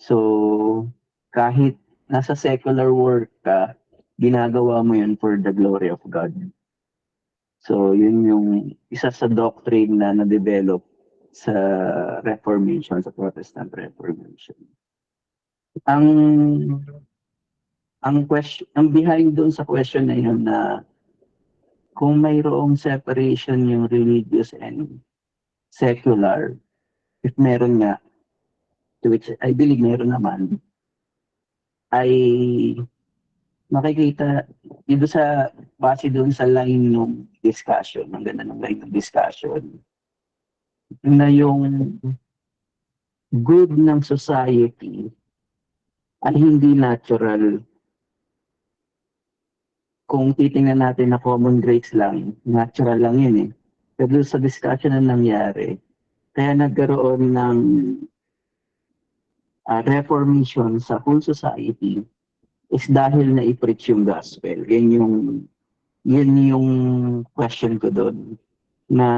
So, kahit nasa secular work ka, ginagawa mo yun for the glory of God. So, yun yung isa sa doctrine na na-develop sa Reformation, sa Protestant Reformation. Ang behind doon sa question na yun na kung mayroong separation yung religious and secular, if meron nga, to which I believe meron naman, ay makikita dito sa base doon sa line ng discussion, ang ganda ng line ng discussion, na yung good ng society ay hindi natural. Kung titingnan natin na common traits lang, natural lang yun eh. Pero sa discussion na nangyari, kaya nagkaroon ng reformation sa whole society is dahil na i-preach yung gospel. Yun yung question ko doon. Na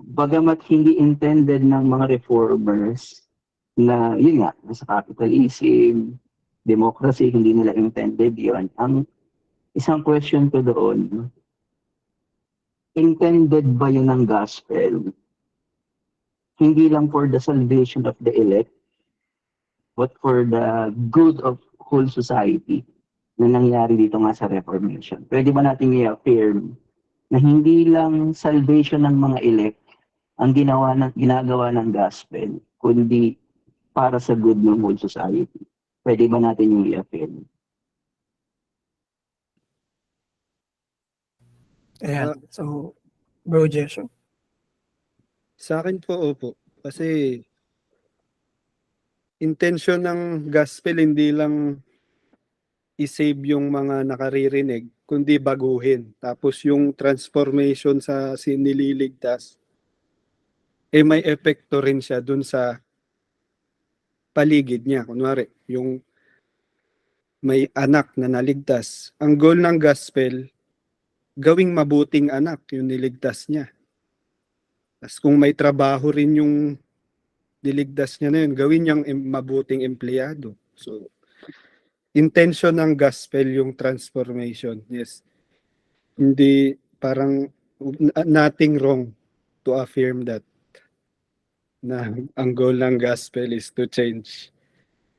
bagamat hindi intended ng mga reformers na yun nga, nasa capitalism, democracy, hindi nila intended yun. Ang isang question ko doon, intended ba yun ng gospel? Hindi lang for the salvation of the elect, but for the good of whole society na nangyari dito nga sa Reformation. Pwede ba natin i-affirm na hindi lang salvation ng mga elect ang ginagawa ng gospel, kundi para sa good ng whole society? Pwede ba natin yung i-affirm? Ayan. So, bro, Jesho. Sa akin po, opo. Kasi intention ng gospel hindi lang i-save yung mga nakaririnig, kundi baguhin. Tapos yung transformation sa sinililigtas, may epekto rin siya dun sa paligid niya. Kunwari, yung may anak na naligtas. Ang goal ng gospel, gawing mabuting anak yung niligtas niya. Tapos kung may trabaho rin yung niligtas niya na yun, gawin niyang mabuting empleyado. So, intention ng gospel yung transformation. Yes. Hindi parang nothing wrong to affirm that na ang goal ng gospel is to change,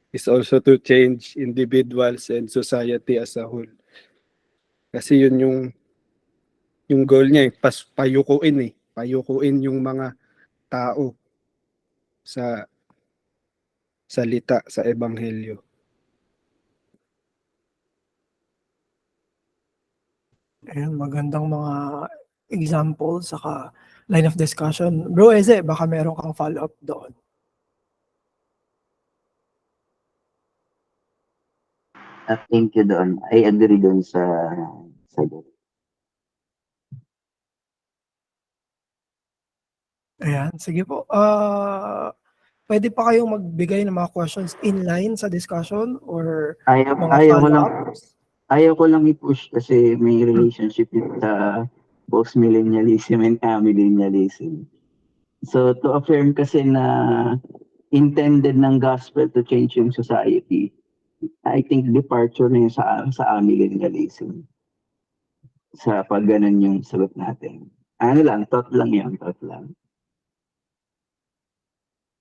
is also to change individuals and society as a whole. Kasi yun yung goal niya, payukuin yung mga tao sa salita, sa ebanghelyo. Ayan, magandang mga examples saka line of discussion. Bro Eze, baka meron kang follow-up doon. Thank you doon. I agree doon sa Ayan, sige po. Pwede pa kayong magbigay ng mga questions inline sa discussion or mga follow-ups? ayaw ko lang i-push kasi may relationship with post-millennialism and amillennialism. So to affirm kasi na intended ng gospel to change yung society, I think departure na yun sa amillennialism. Sa pag ganun yung sagot natin. Ano lang, thought lang yun, thought lang.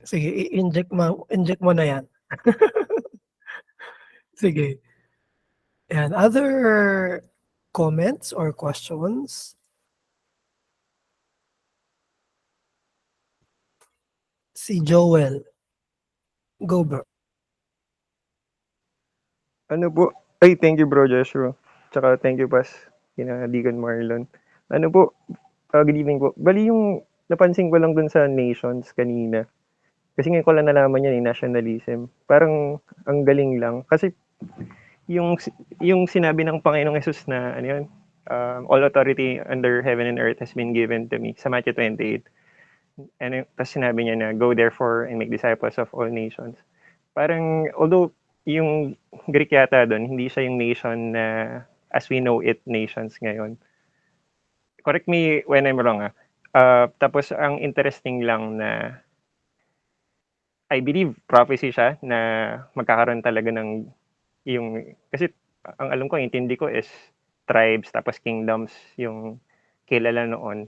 Sige, inject mo na yan. Sige. And other comments or questions? Si Joel. Go, bro. Ano po? Ay, thank you bro Joshua. Tsaka thank you Pas, kina Deacon Marlon. Ano po? Good evening po. Bali yung napansin ko lang dun sa nations kanina. Kasi ngayon ko lang nalaman yan, nationalism. Parang ang galing lang. Kasi yung sinabi ng Panginoong Jesus na ano yun, all authority under heaven and earth has been given to me sa Matthew 28. And tapos sinabi niya na go therefore and make disciples of all nations. Parang although yung Greek yata doon, hindi siya yung nation na as we know it nations ngayon. Correct me when I'm wrong. Tapos ang interesting lang na I believe prophecy siya na magkakaroon talaga ng yung kasi ang alam ko, intindi ko is tribes tapos kingdoms yung kilala noon.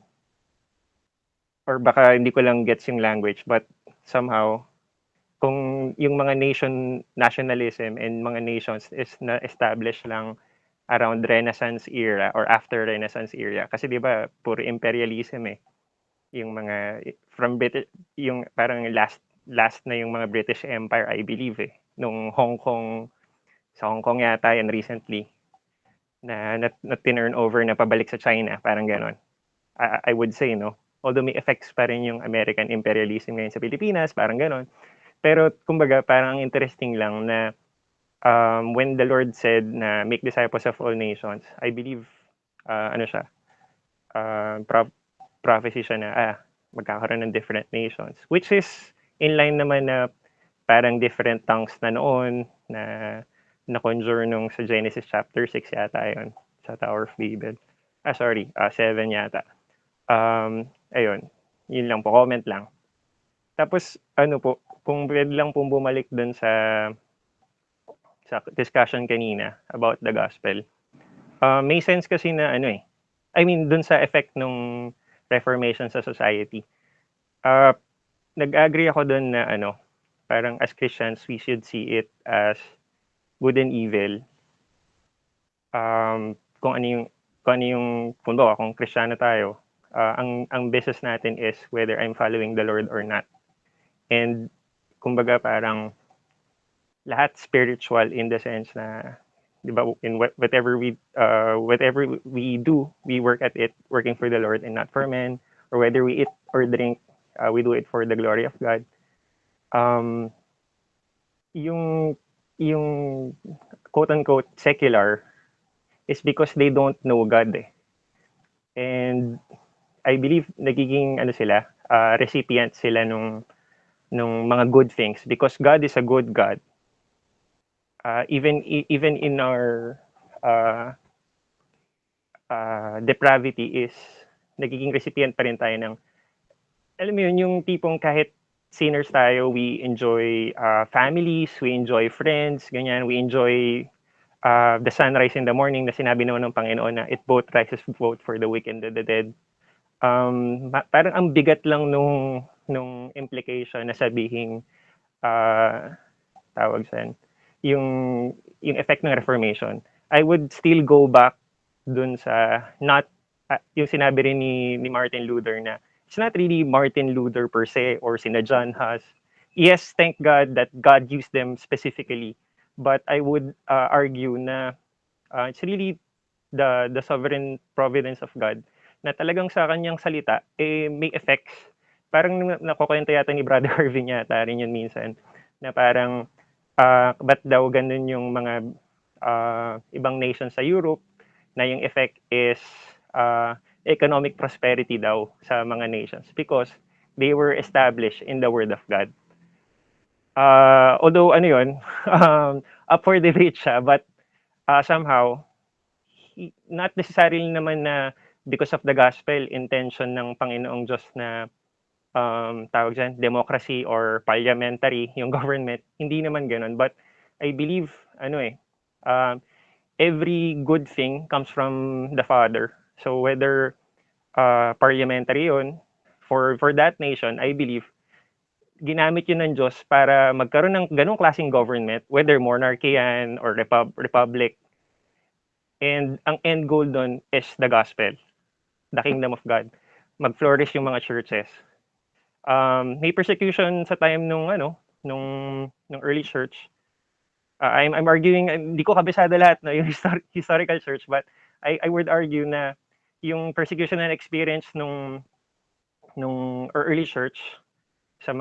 Or baka hindi ko lang gets yung language but somehow kung yung mga nationalism and mga nations is na-establish lang around Renaissance era or after Renaissance era. Kasi di ba puro imperialism yung mga from British, yung parang last na yung mga British Empire I believe nung Hong Kong, sa Hong Kong yata yan recently na tinurn over na pabalik sa China, parang ganon. I would say no. Although may effects pa rin yung American imperialism ngayon sa Pilipinas, parang ganon. Pero kumbaga parang interesting lang na when the Lord said na make disciples of all nations, I believe prophecy siya na magkakaroon ng different nations, which is in line naman na parang different tongues na noon na conjure nung sa Genesis chapter 6 yata yun, sa Tower of Babel. 7 yata. Ayun, yun lang po, comment lang. Tapos ano po, kung pwede lang pong bumalik dun sa discussion kanina about the gospel. May sense kasi na I mean dun sa effect nung Reformation sa society. Nag-agree ako dun na parang as Christians we should see it as good and evil. Kung Kristiyano tayo, ang business natin is whether I'm following the Lord or not. And kumbaga parang lahat spiritual in the sense na, di ba, in whatever we do, we work at it working for the Lord and not for men, or whether we eat or drink, we do it for the glory of God. Yung quote unquote secular is because they don't know God And I believe nagiging sila, recipient sila nung mga good things, because God is a good God. Even in our depravity is nagiging recipient pa rin tayo ng, alam mo yun, yung tipong kahit sinners tayo, we enjoy families, we enjoy friends, ganyan, we enjoy the sunrise in the morning na sinabi naman ng Panginoon na it both rises both for the weak and the dead. Parang ang bigat lang nung implication na sabihing tawag saan, yung effect ng Reformation. I would still go back dun sa not yung sinabi rin ni Martin Luther na it's not really Martin Luther per se or sina John Huss. Yes, thank God that God used them specifically, but I would argue na it's really the sovereign providence of God na talagang sa kanyang salita may effects. Parang nakukwento yata ni Brother Harvey yata rin yun minsan na parang ba't daw ganun yung mga ibang nations sa Europe na yung effect is economic prosperity daw sa mga nations because they were established in the Word of God. Although ano yun, up for debate siya, but somehow, not necessarily naman na because of the gospel, intention ng Panginoong Diyos na tawag dyan, democracy or parliamentary yung government, hindi naman ganun. But I believe, every good thing comes from the Father. So whether parliamentary yun, for that nation, I believe, ginamit yun ng Diyos para magkaroon ng ganong klaseng government, whether monarchy yan or republic. And ang end goal doon is the gospel, the kingdom of God. Mag-flourish yung mga churches. May persecution sa time nung early church. I'm arguing, hindi ko kabisado lahat no, yung historical church, but I would argue na yung persecution na experience nung early church sa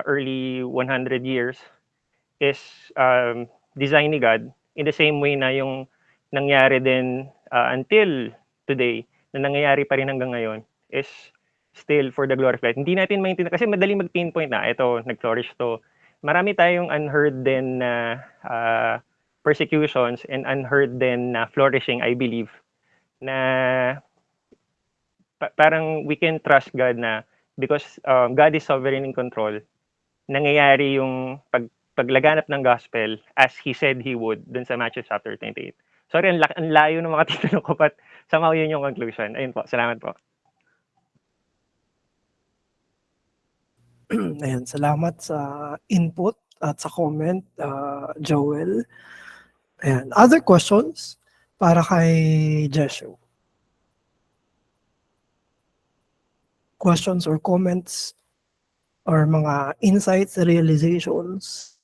early 100 years is design ni God in the same way na yung nangyari din until today, na nangyayari pa rin hanggang ngayon, is still for the glory of God. Hindi natin maintindihan, kasi madaling mag-pinpoint na, ito, nag-flourish to. Marami tayong unheard din na persecutions and unheard din na flourishing, I believe, na parang we can trust God na because God is sovereign in control, nangyayari yung paglaganap ng gospel as He said He would dun sa Matthew chapter 28. Sorry, ang layo ng mga titanong ko, but somehow yun yung conclusion. Ayun po, salamat po. Ayan, salamat sa input at sa comment, Joel. Ayan, other questions para kay Jeshu? Questions or comments or mga insights, realizations?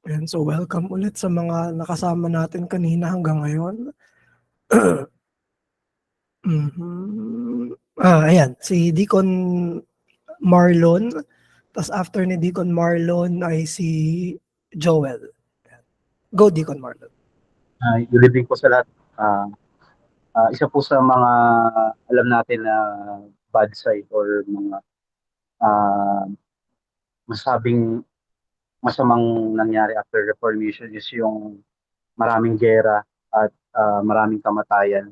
And so welcome ulit sa mga nakasama natin kanina hanggang ngayon. Ayan, si Deacon Marlon. Tapos after ni Deacon Marlon ay si Joel. Go, Deacon Marlon. Good evening po sa lahat. Isa po sa mga alam natin na bad side or mga masabing masamang nangyari after Reformation is yung maraming gera at maraming kamatayan.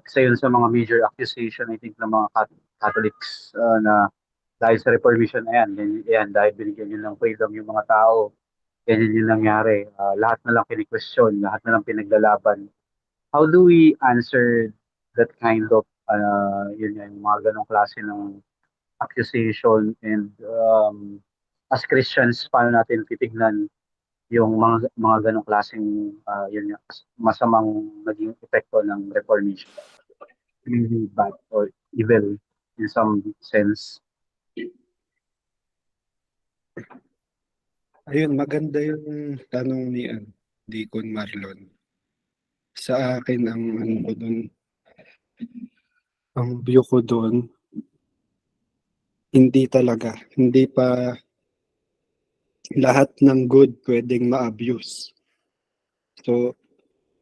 Isa yun sa mga major accusation I think ng mga Catholics na dahil sa Reformation ayan, dahil binigyan yun ng freedom yung mga tao, ganyan yung nangyari. Lahat na lang kini-question, lahat na lang pinaglalaban. How do we answer that kind of yun yung mga ganong klase ng accusation, and as Christians paano natin titignan yung mga ganong klaseng yun yung masamang naging epekto ng Reformation, really bad or evil in some sense? Ayun, maganda yung tanong ni Deacon Marlon. Sa akin, ang view ko doon, hindi talaga, hindi pa lahat ng good pwedeng ma-abuse. So,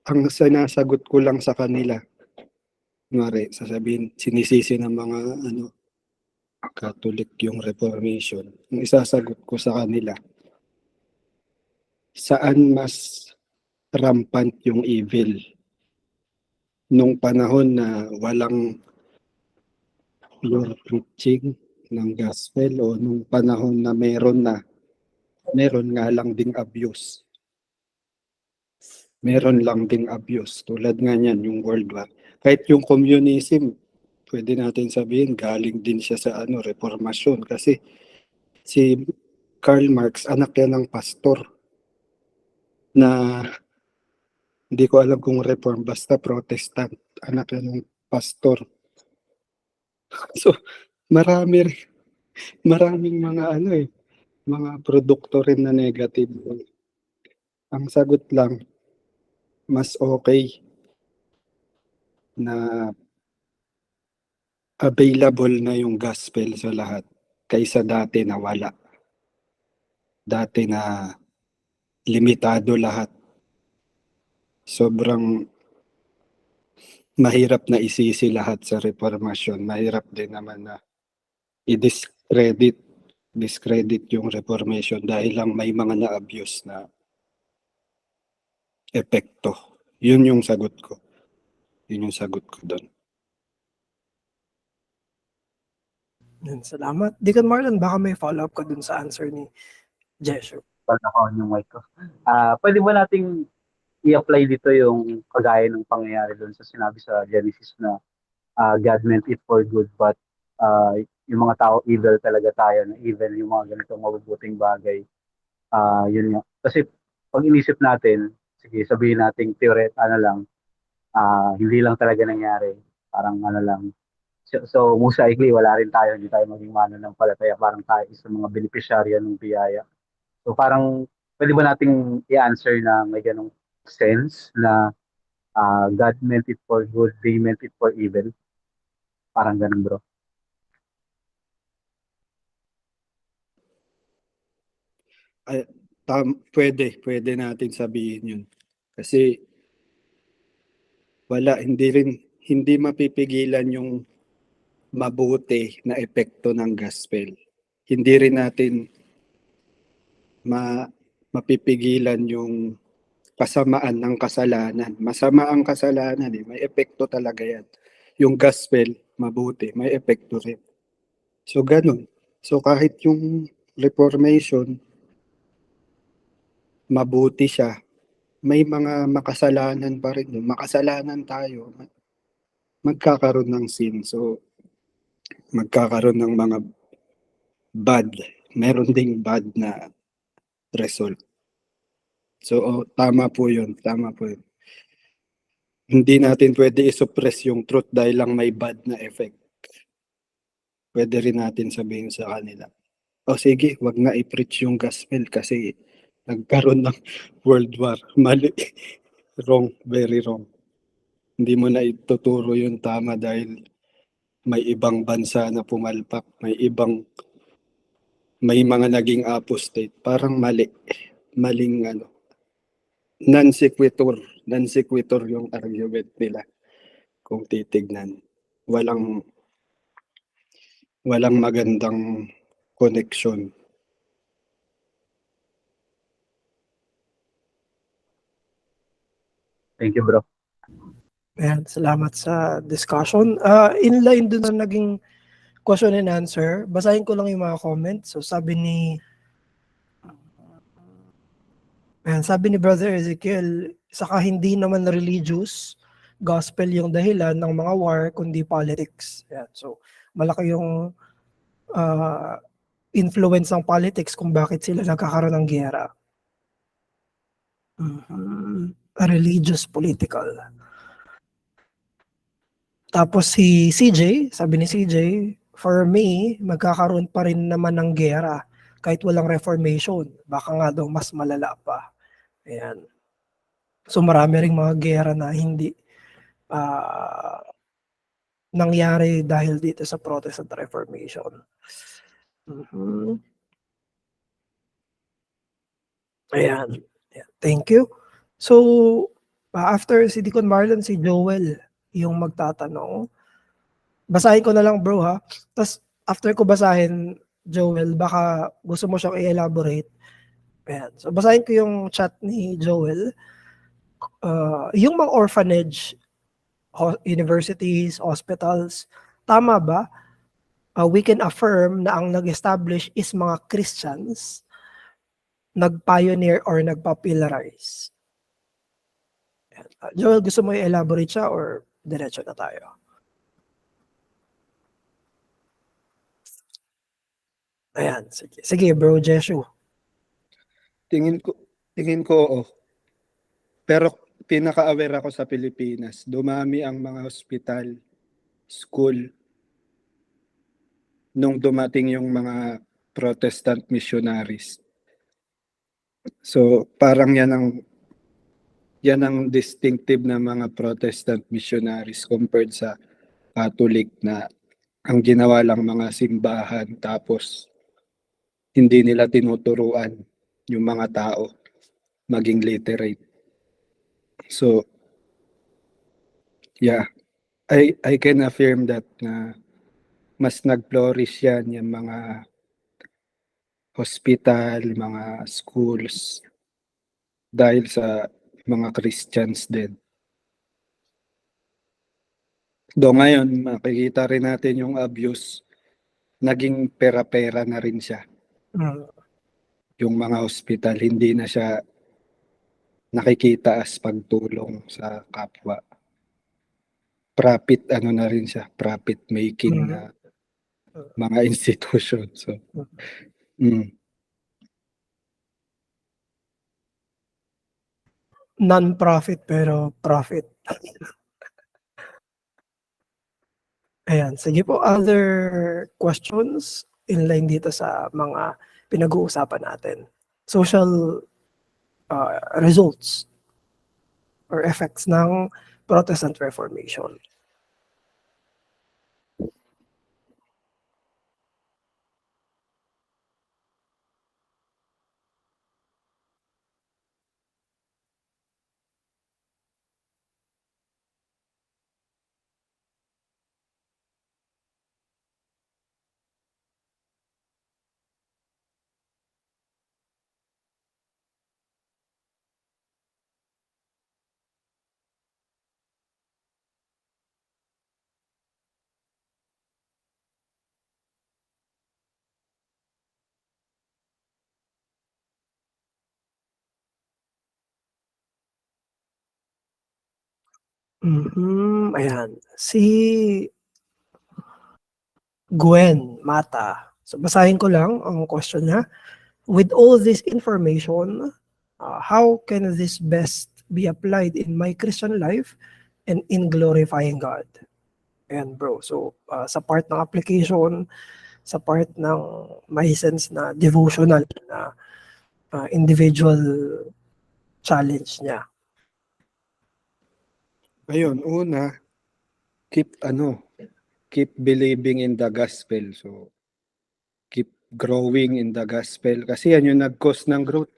ang sinasagot ko lang sa kanila, kunwari, sasabihin, sinisisi ng mga Catholic yung Reformation. Ang isasagot ko sa kanila, saan mas rampant yung evil? Nung panahon na walang pure preaching ng gospel o nung panahon na meron nga lang ding abuse. Meron lang ding abuse. Tulad nga niyan, yung World War. Kahit yung communism, pwede natin sabihin, galing din siya sa reformasyon. Kasi si Karl Marx, anak yan ng pastor na hindi ko alam kung reform, basta protestant. Anak yan ng pastor. So, maraming mga mga produkto rin na negative. Ang sagot lang, mas okay na available na yung gospel sa lahat kaysa dati na wala. Dati na limitado lahat. Sobrang mahirap na isisi lahat sa reformasyon. Mahirap din naman na discredit yung reformation dahil lang may mga na-abuse na epekto. Yun yung sagot ko. Yun yung sagot ko doon. Yun, salamat. Deacon Marlon, baka may follow-up ka dun sa answer ni Jesho. Pag ako yung mic ko. Pwede ba nating i-apply dito yung kagaya ng pangyayari doon sa sinabi sa Genesis na God meant it for good, but yung mga tao, evil talaga tayo, na evil yung mga ganitong mabubuting bagay. Yun nga. Kasi pag inisip natin, sige, sabihin natin lang, hindi lang talaga nangyari. Parang lang. So most likely, wala rin tayo, hindi tayo maging mananampalataya. Parang tayo isa mga beneficiarya ng biyaya. So parang, pwede ba nating i-answer na may ganong sense na God meant it for good, they meant it for evil? Parang ganun, bro. Pwede natin sabihin yun. Kasi hindi mapipigilan yung mabuti na epekto ng gospel. Hindi rin natin mapipigilan yung kasamaan ng kasalanan. Masama ang kasalanan, may epekto talaga yan. Yung gospel, mabuti, may epekto rin. So ganun. So kahit yung Reformation, mabuti siya, may mga makasalanan pa rin. Makasalanan tayo. Magkakaroon ng sin. So magkakaroon ng mga bad. Meron ding bad na result. So tama po yun. Hindi natin pwede i-suppress yung truth dahil lang may bad na effect. Pwede rin natin sabihin sa kanila, sige, wag na i-preach yung gospel kasi nagkaroon ng World War. Mali. Wrong. Very wrong. Hindi mo na ituturo yung tama dahil may ibang bansa na pumalpak. May mga naging apostate. Parang mali. Maling non-sequitur yung argument nila. Kung titignan, walang magandang connection. Thank you, bro. Ayan, salamat sa discussion. Inline dun sa naging question and answer, basahin ko lang yung mga comments. So sabi ni Brother Ezekiel, saka hindi naman religious, gospel yung dahilan ng mga war, kundi politics. Ayan, so malaki yung influence ng politics kung bakit sila nagkakaroon ng giyera. Religious, political. Tapos sabi ni CJ, for me, magkakaroon pa rin naman ng giyera kahit walang reformation, baka nga daw mas malala pa. Ayan. So marami ring mga gera na hindi nangyari dahil dito sa Protestant Reformation. Mhm. Ayan. Ayan. Thank you. So, after si Deacon Marlon, si Joel yung magtatanong. Basahin ko na lang bro ha. Tapos after ko basahin, Joel, baka gusto mo siyang i-elaborate. Ayan. So basahin ko yung chat ni Joel. Yung mga orphanage, universities, hospitals, tama ba? We can affirm na ang nag-establish is mga Christians, nag-pioneer or nag-popularize. Joel, gusto mo i-elaborate siya or diretso na tayo? Ayan, sige. Sige bro, Jeshu. Tingin ko oo. Pero pinaka-aware ako sa Pilipinas. Dumami ang mga hospital, school, nung dumating yung mga Protestant missionaries. So parang yan ang distinctive na mga Protestant missionaries compared sa Catholic na ang ginawa lang mga simbahan tapos hindi nila tinuturuan yung mga tao maging literate. So yeah, I can affirm that na mas nag-flourish yan yung mga hospital, mga schools dahil sa mga Christians din. Do ngayon makikita rin natin yung abuse, naging pera-pera na rin siya. Yung mga hospital hindi na siya nakikita as pagtulong sa kapwa. Profit ano na rin siya, profit making na mga institution. So Non-profit pero profit. Ayan, sige po. Other questions in line dito sa mga pinag-uusapan natin? Social results or effects ng Protestant Reformation. Ayan. Si Gwen Mata. So basahin ko lang ang question niya. With all this information, how can this best be applied in my Christian life and in glorifying God? Ayan bro. So sa part ng application, sa part ng may sense na devotional na individual challenge niya. ayun, una, keep believing in the gospel. So keep growing in the gospel kasi yan yung nag-cause ng growth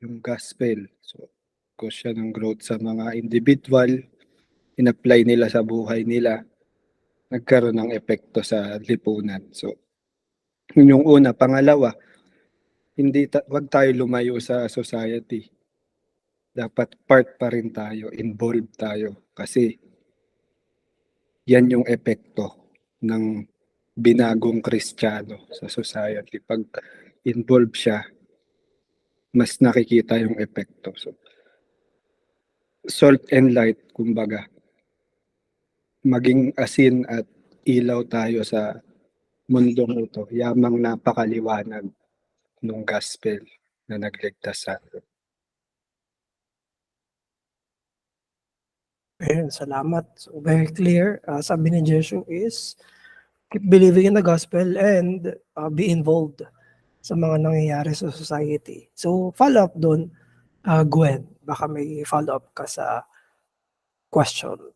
yung gospel. So cause siya ng growth sa mga individual, in-apply nila sa buhay nila, nagkaroon ng epekto sa lipunan. So yun yung una. Pangalawa, wag tayo lumayo sa society. Dapat part pa rin tayo, involved tayo kasi yan yung epekto ng binagong Kristiyano sa society. Pag involved siya, mas nakikita yung epekto. So, salt and light, kumbaga. Maging asin at ilaw tayo sa mundong ito. Yamang napakaliwanag ng gospel na nagligtas sa atin. Ayun, salamat. So very clear. Sabi ni Jesus is keep believing in the gospel and be involved sa mga nangyayari sa society. So, follow up doon, Gwen, baka may follow up ka sa question.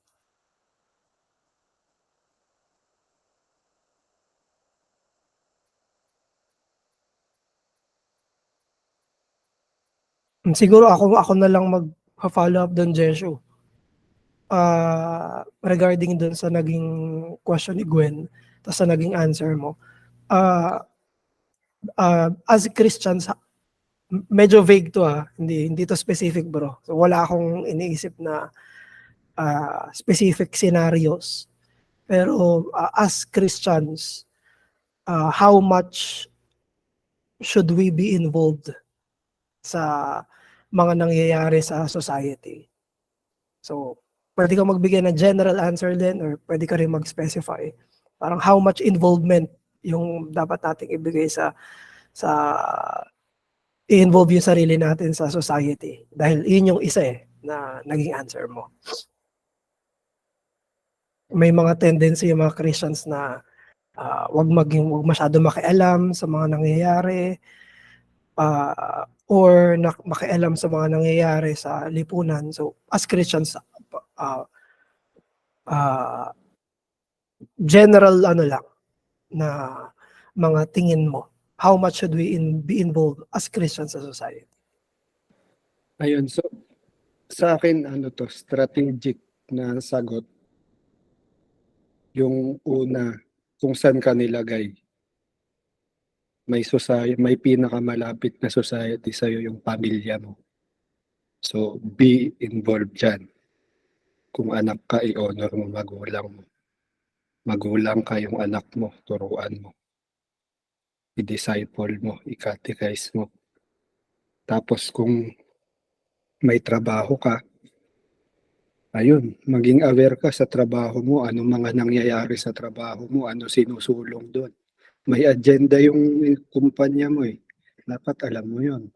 Siguro ako na lang mag-follow up doon, Jesho. Regarding doon sa naging question ni Gwen, tapos sa naging answer mo. As Christians, medyo vague to hindi to specific, bro. So wala akong iniisip na specific scenarios. Pero as Christians, how much should we be involved sa mga nangyayari sa society? So, pwede ka magbigay ng general answer din or pwede ka rin mag-specify. Parang how much involvement yung dapat nating ibigay sa i-involve yung sarili natin sa society. Dahil yun yung isa na naging answer mo. May mga tendency yung mga Christians na wag masyado makialam sa mga nangyayari, or makialam sa mga nangyayari sa lipunan. So, as Christians, general lang na mga tingin mo, how much should we be involved as Christians sa society? Ayun, so sa akin strategic na sagot. Yung una, kung saan ka nilagay. May pinakamalapit na society sa'yo, yung pamilya mo. So, be involved dyan. Kung anak ka, i-honor mo magulang mo. Magulang ka, yung anak mo, turuan mo. I-disciple mo, i-catechize mo. Tapos kung may trabaho ka, ayun, maging aware ka sa trabaho mo, anong mga nangyayari sa trabaho mo, ano sinusulong doon. May agenda yung kumpanya mo Dapat alam mo yun.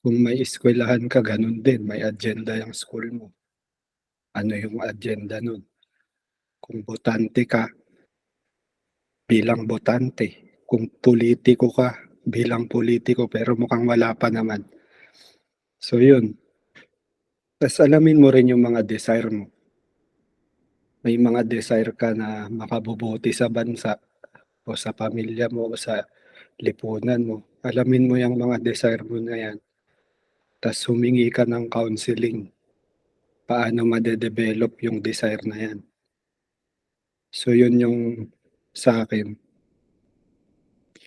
Kung may eskwelahan ka, ganun din. May agenda yung school mo. Ano yung agenda nun? Kung botante ka, bilang botante. Kung politiko ka, bilang politiko, pero mukhang wala pa naman. So yun. Tapos alamin mo rin yung mga desire mo. May mga desire ka na makabubuti sa bansa o sa pamilya mo o sa lipunan mo. Alamin mo yung mga desire mo na yan. Tapos humingi ka ng counseling. Paano madedevelop yung desire na yan. So yun yung sa akin.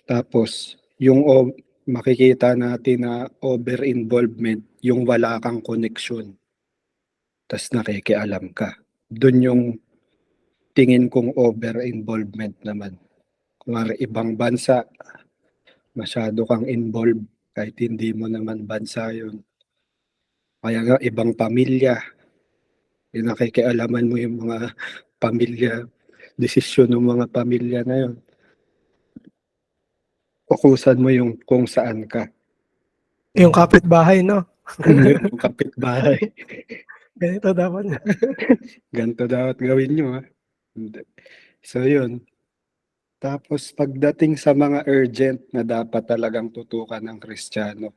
Tapos yung makikita natin na over-involvement, yung wala kang connection. Tapos nakikialam ka. Doon yung tingin kong over-involvement naman. Kung ibang bansa, masyado kang involved kahit hindi mo naman bansa yun. Kaya nga ibang pamilya, nakikialaman mo yung mga pamilya, desisyon ng mga pamilya na yun. Fokusan mo yung kung saan ka. Yung kapitbahay, no? Yung kapitbahay. Ganito dapat. Ganito dapat gawin nyo. So yun. Tapos pagdating sa mga urgent na dapat talagang tutukan ng Kristiyano,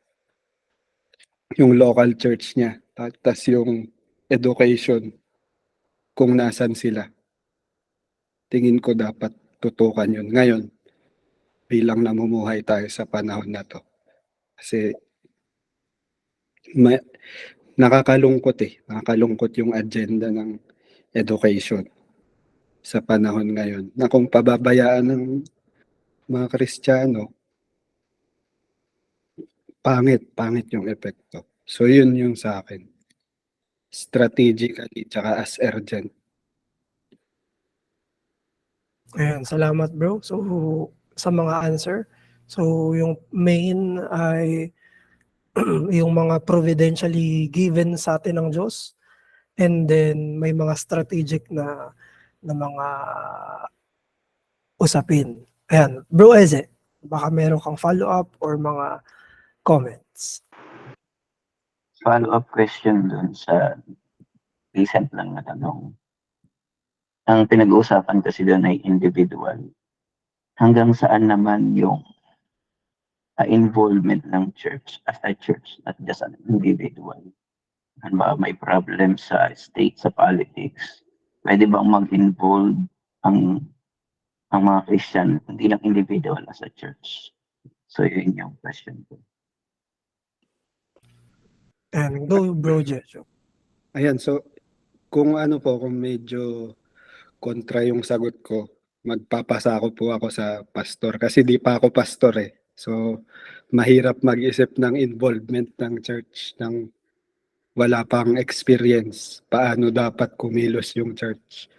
yung local church niya, tapos yung education, kung nasan sila. Tingin ko dapat tutukan yun. Ngayon, bilang namumuhay tayo sa panahon na to. Kasi nakakalungkot Nakakalungkot yung agenda ng education sa panahon ngayon. Na kung pababayaan ng mga Kristiyano, pangit yung epekto. So yun yung sa akin. Strategically, tsaka as urgent. Ayan, salamat bro. So, sa mga answer. So, yung main ay yung mga providentially given sa atin ng Diyos. And then, may mga strategic na mga usapin. Ayan, bro Eze, baka meron kang follow-up or mga comments. Follow-up question dun sa recent lang na tanong. Ang pinag-uusapan kasi doon ay individual. hanggang saan naman yung involvement ng church as a church, not just an individual. Halimbawa, may problem sa state, sa politics, pwede bang mag-involve ang mga Christian, hindi lang individual as a church? So, yun yung question ko. And go, bro, Joshua. Ayan, so kung kung medyo kontra yung sagot ko, magpapasako po ako sa pastor kasi di pa ako pastor eh. So, mahirap mag-isip ng involvement ng church ng wala pang experience paano dapat kumilos yung church.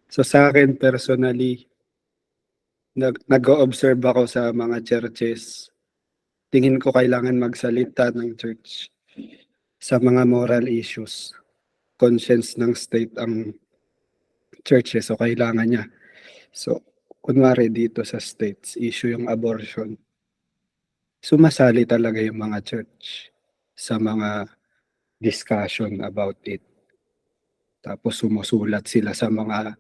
So sa akin personally, nag-o-observe ako sa mga churches. Tingin ko kailangan magsalita ng church sa mga moral issues. Conscience ng state ang churches, so kailangan niya. So, kunwari dito sa states, issue yung abortion. Sumasali talaga yung mga church sa mga discussion about it. Tapos sumusulat sila sa mga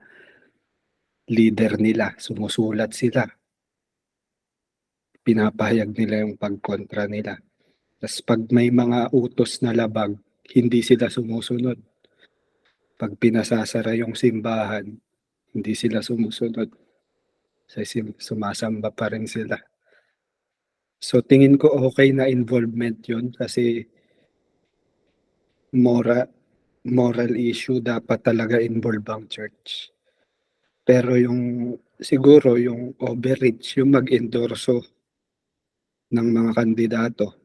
leader nila, sumusulat sila. Pinapahayag nila yung pagkontra nila. Tapos pag may mga utos na labag, hindi sila sumusunod. Pag pinasasara yung simbahan, hindi sila sumusunod. Sumasamba pa rin sila. So tingin ko okay na involvement yun kasi moral issue dapat talaga involve ang church. Pero siguro yung overreach, yung mag-endorso ng mga kandidato,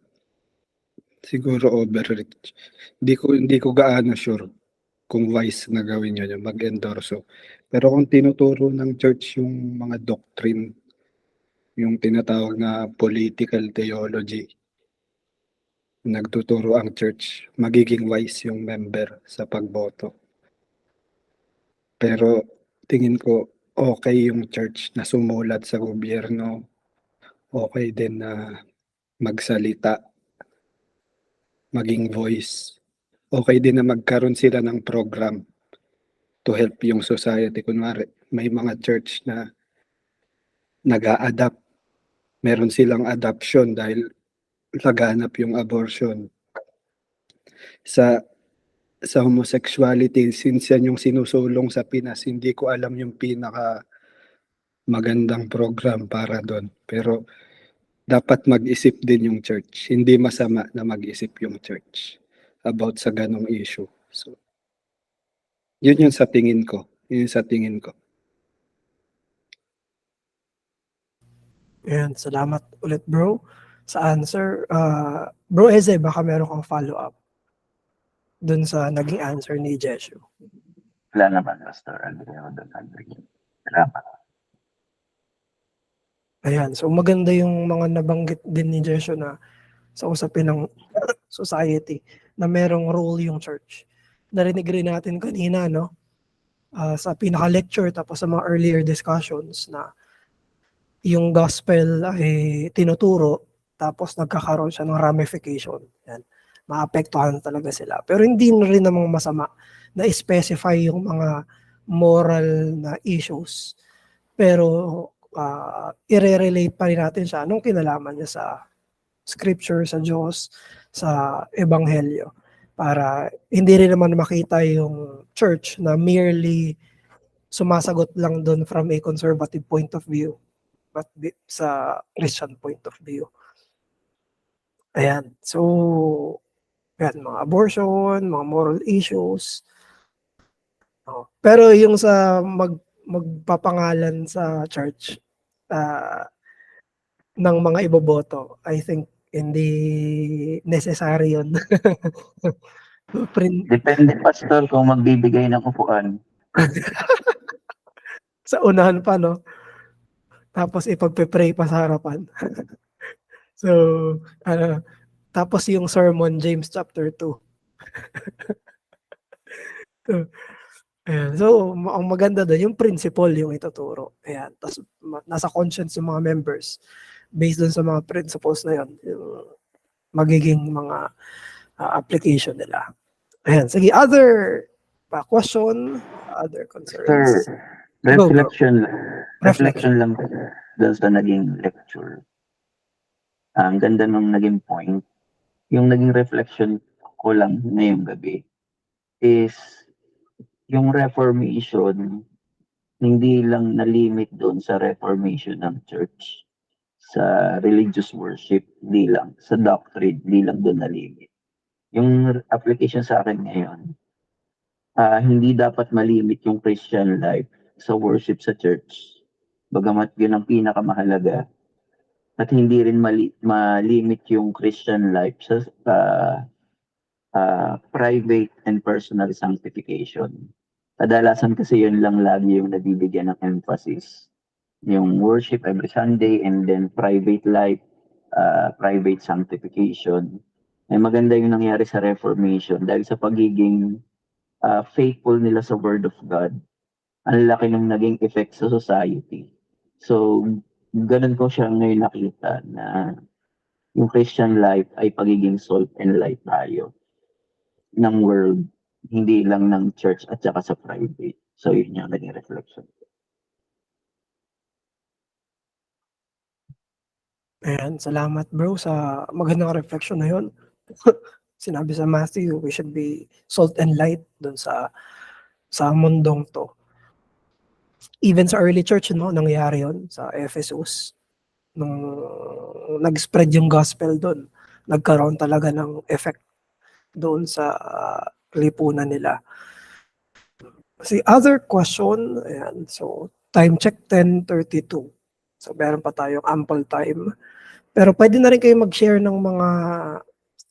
siguro overreach. Hindi ko gaano sure kung wise na gawin yun, yung mag-endorso. Pero kung tinuturo ng church yung mga doctrine, yung tinatawag na political theology, nagtuturo ang church, magiging wise yung member sa pagboto. Pero tingin ko okay yung church na sumulat sa gobyerno, okay din na magsalita, maging voice. Okay din na magkaroon sila ng program to help yung society. Kunwari, may mga church na nag-a-adapt. Meron silang adoption dahil laganap yung abortion. Sa homosexuality, since yan yung sinusulong sa Pinas, hindi ko alam yung pinaka magandang program para doon. Pero dapat mag-isip din yung church. Hindi masama na mag-isip yung church about sa ganong issue. So, yun yung sa tingin ko. Yun yung sa tingin ko. Ayan, salamat ulit, bro, sa answer. Bro Eze, baka meron kang follow-up dun sa naging answer ni Jeshu. Wala naman, Pastor. Salamat. Ayan, so maganda yung mga nabanggit din ni Jeshu na sa usapin ng society na merong role yung church. Narinig rin natin kanina, no? Sa pinaka-lecture tapos sa mga earlier discussions na yung gospel ay tinuturo tapos nagkakaroon siya ng ramification. Yan. Maapektuhan talaga sila. Pero hindi na rin namang masama na specify yung mga moral na issues. Pero i-relate pa rin natin siya anong kinalaman niya sa scripture, sa Diyos, sa ebanghelyo. Para hindi rin naman makita yung church na merely sumasagot lang doon from a conservative point of view, but sa Christian point of view. Ayan. So, yan, mga abortion, mga moral issues. Pero yung sa magpapangalan sa church ng mga iboboto, I think hindi necessary yun. Depende, Pastor, kung magbibigay ng upuan. Sa unahan pa, no? Tapos ipagpe-pray pa sa harapan. So, tapos yung sermon, James chapter 2. Ayan. So, ang maganda doon, yung principle yung ituturo. Ayan. Tapos, nasa conscience yung mga members. Based doon sa mga principles na yun, yung magiging mga application nila. Ayan. Sige, other question, other concerns. Sir, Go, bro. Reflection Reflection. lang dun sa naging lecture. Ang ganda nung naging point. Yung naging reflection ko lang ngayong gabi is yung Reformation, hindi lang na-limit doon sa Reformation ng church, sa religious worship, hindi lang, sa doctrine, hindi lang doon na-limit. Yung application sa akin ngayon, hindi dapat malimit yung Christian life sa worship sa church. Bagamat yun ang pinakamahalaga. At hindi rin malimit yung Christian life sa private and personal sanctification. Kadalasan kasi yun lang lagi yung nabibigyan ng emphasis. Yung worship every Sunday and then private life, private sanctification. Ay maganda yung nangyari sa Reformation dahil sa pagiging faithful nila sa Word of God. Ang laki ng naging effect sa society. So, ganun ko siya ngayon nakita na yung Christian life ay pagiging salt and light tayo ng world, hindi lang ng church at saka sa private. So, yun yung naging reflection. Ayan, salamat bro sa magandang reflection na yun. Sinabi sa Matthew, we should be salt and light dun sa mundong to. Even sa early church, no, nangyari yun sa Ephesus. Nung nag-spread yung gospel doon, nagkaroon talaga ng effect doon sa lipunan nila. Si other question, ayan, so time check 10:32. So meron pa tayong ample time. Pero pwede na rin kayo mag-share ng mga,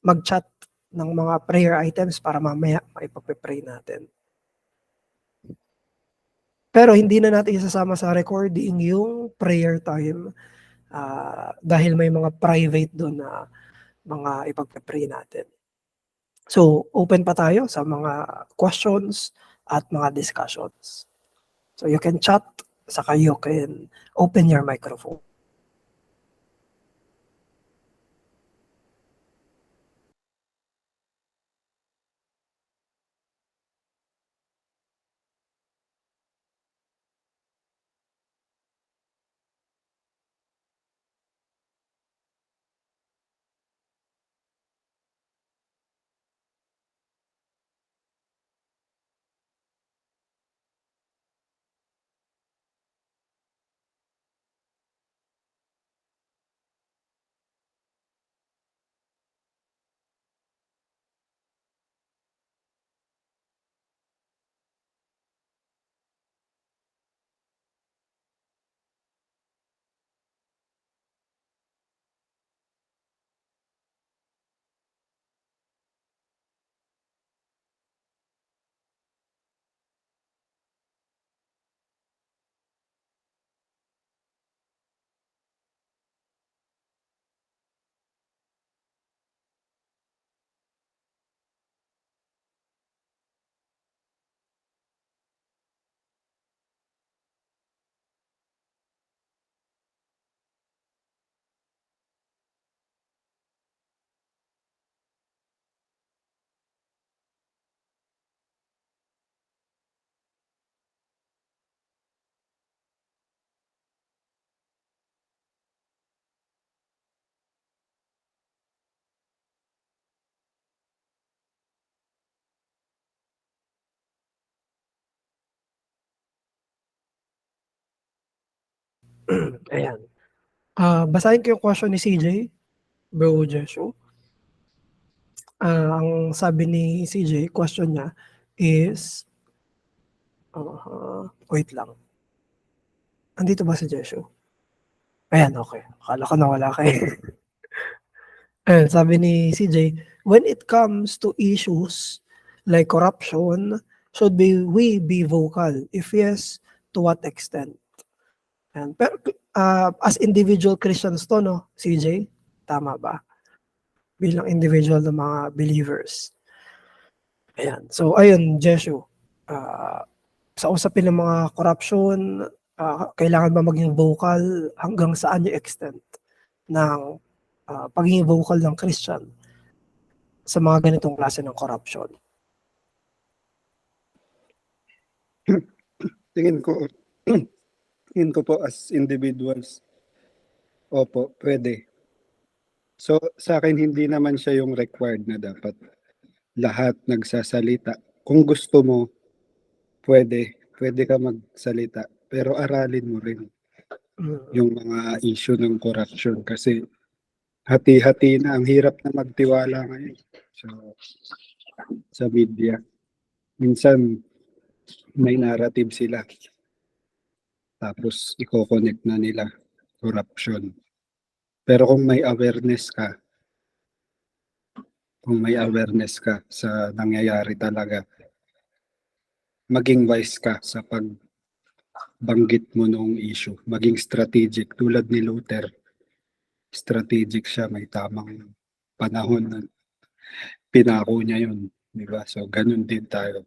mag-chat ng mga prayer items para mamaya maipag-pray natin. Pero hindi na natin isasama sa recording yung prayer time dahil may mga private doon na mga ipag-pray natin. So, open pa tayo sa mga questions at mga discussions. So, you can chat, saka you can open your microphone. Ayan. Basahin ko yung question ni CJ, Bro Jesho. Ang sabi ni CJ, question niya is, wait lang. Andito ba si Jesho? Ayan, okay. Akala ko nawala kayo. Ayan, sabi ni CJ, when it comes to issues like corruption, should we be vocal? If yes, to what extent? Ayan. Pero as individual Christians to, no, CJ? Tama ba? Bilang individual ng mga believers. Ayan. So, ayun, Jeshu. Sa usapin ng mga corruption, kailangan ba maging vocal? Hanggang saan yung extent ng pagiging vocal ng Christian sa mga ganitong klase ng corruption? Tingin ko Tingin ko po as individuals, opo, pwede. So sa akin hindi naman siya yung required na dapat lahat nagsasalita. Kung gusto mo, pwede ka magsalita. Pero aralin mo rin Mm. yung mga issue ng corruption kasi hati-hati na. Ang hirap na magtiwala ngayon sa media. Minsan may narrative sila tapos i-connect na nila corruption. Pero kung may awareness ka sa nangyayari talaga, maging wise ka sa pagbanggit mo ng issue, maging strategic tulad ni Luther. Strategic siya, may tamang panahon na pinako niya yun, di ba? So ganun din tayo.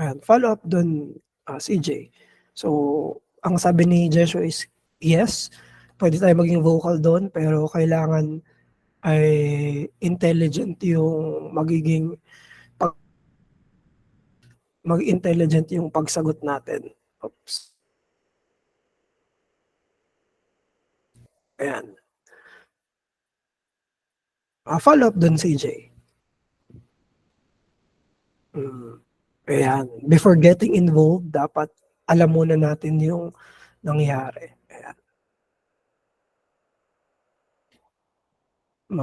Ayan, follow up dun, CJ. So, ang sabi ni Joshua is, yes, pwede tayo maging vocal doon, pero kailangan ay intelligent yung mag-intelligent yung pagsagot natin. Oops. Ayan. Follow up dun, CJ. Ayan. Before getting involved, dapat alam muna natin yung nangyari. Ayan.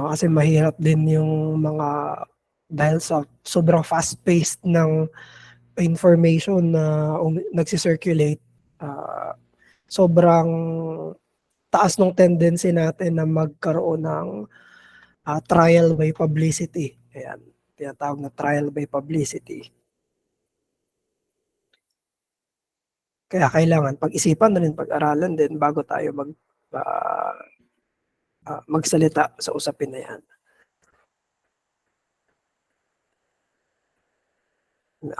Kasi mahirap din yung mga dahil sa sobrang fast-paced ng information na nagsisirculate, sobrang taas ng tendency natin na magkaroon ng trial by publicity. Ayan. Tinatawag na trial by publicity. Kaya kailangan pag-isipan na rin, pag-aralan din bago tayo magsalita sa usapin na yan.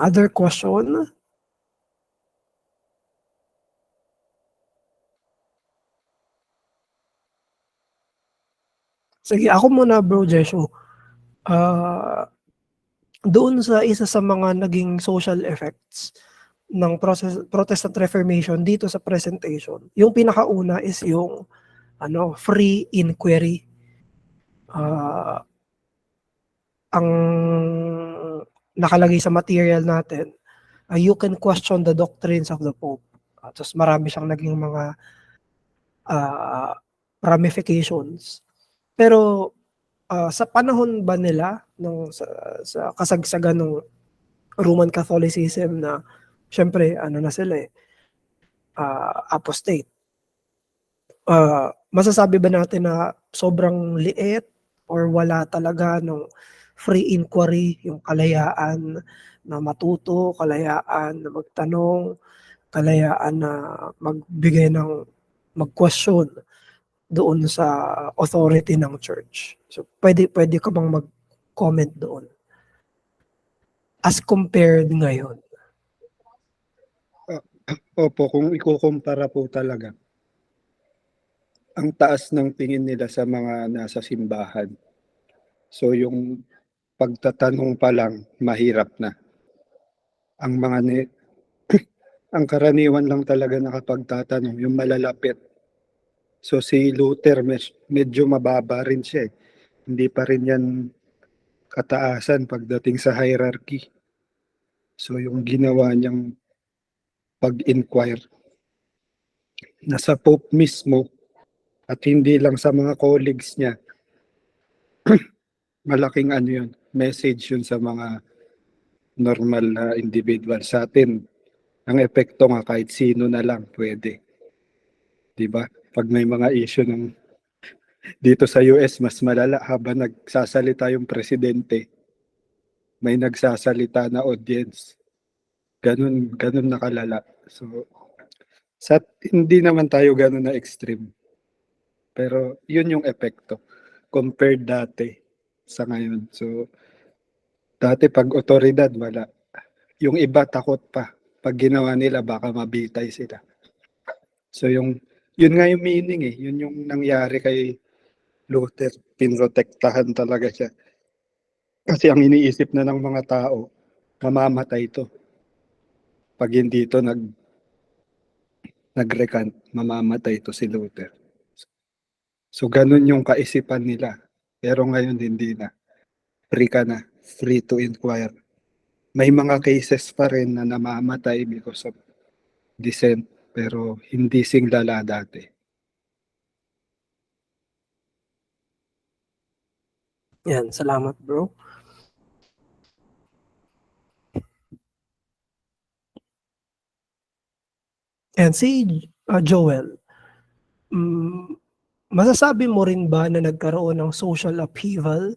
Other question? Sige, ako muna bro, Jesho. Doon sa isa sa mga naging social effects ng Protestant Reformation dito sa presentation, yung pinakauna is yung free inquiry. Ang nakalagay sa material natin, you can question the doctrines of the Pope. Tapos marami siyang naging mga ramifications. Pero sa panahon ba nila sa kasagsagan ng Roman Catholicism na syempre na sila apostate. Masasabi ba natin na sobrang liit or wala talaga ng free inquiry, yung kalayaan na matuto, kalayaan na magtanong, kalayaan na mag-question doon sa authority ng church. So pwede ka bang mag-comment doon? As compared ngayon. Opo, kung ikukumpara po talaga, ang taas ng tingin nila sa mga nasa simbahan. So yung pagtatanong pa lang, mahirap na. Ang karaniwan lang talaga nakapagtatanong, yung malalapit. So si Luther, medyo mababa rin siya. Hindi pa rin yan kataasan pagdating sa hierarchy. So yung ginawa niyang pag-inquire nasa Pope mismo at hindi lang sa mga colleagues niya, malaking yun, message yun sa mga normal na individual. Sa atin, ang epekto nga kahit sino na lang pwede. Diba? Pag may mga issue dito sa US, mas malala habang nagsasalita yung presidente, may nagsasalita na audience. Ganun nakalala. So, hindi naman tayo ganun na extreme. Pero yun yung epekto compared dati sa ngayon. So, dati pag otoridad, wala. Yung iba takot pa. Pag ginawa nila, baka mabitay sila. So, yung Yun nga yung meaning eh. Yun yung nangyari kay Luther. Pinrotektahan talaga siya. Kasi ang iniisip na ng mga tao, mamamatay to. Pag hindi to nag-recant, mamamatay to si Luther. So ganun yung kaisipan nila. Pero ngayon hindi na. Free ka na. Free to inquire. May mga cases pa rin na namamatay because of dissent. Pero hindi singlala dati. Yan, salamat bro. And si Joel, masasabi mo rin ba na nagkaroon ng social upheaval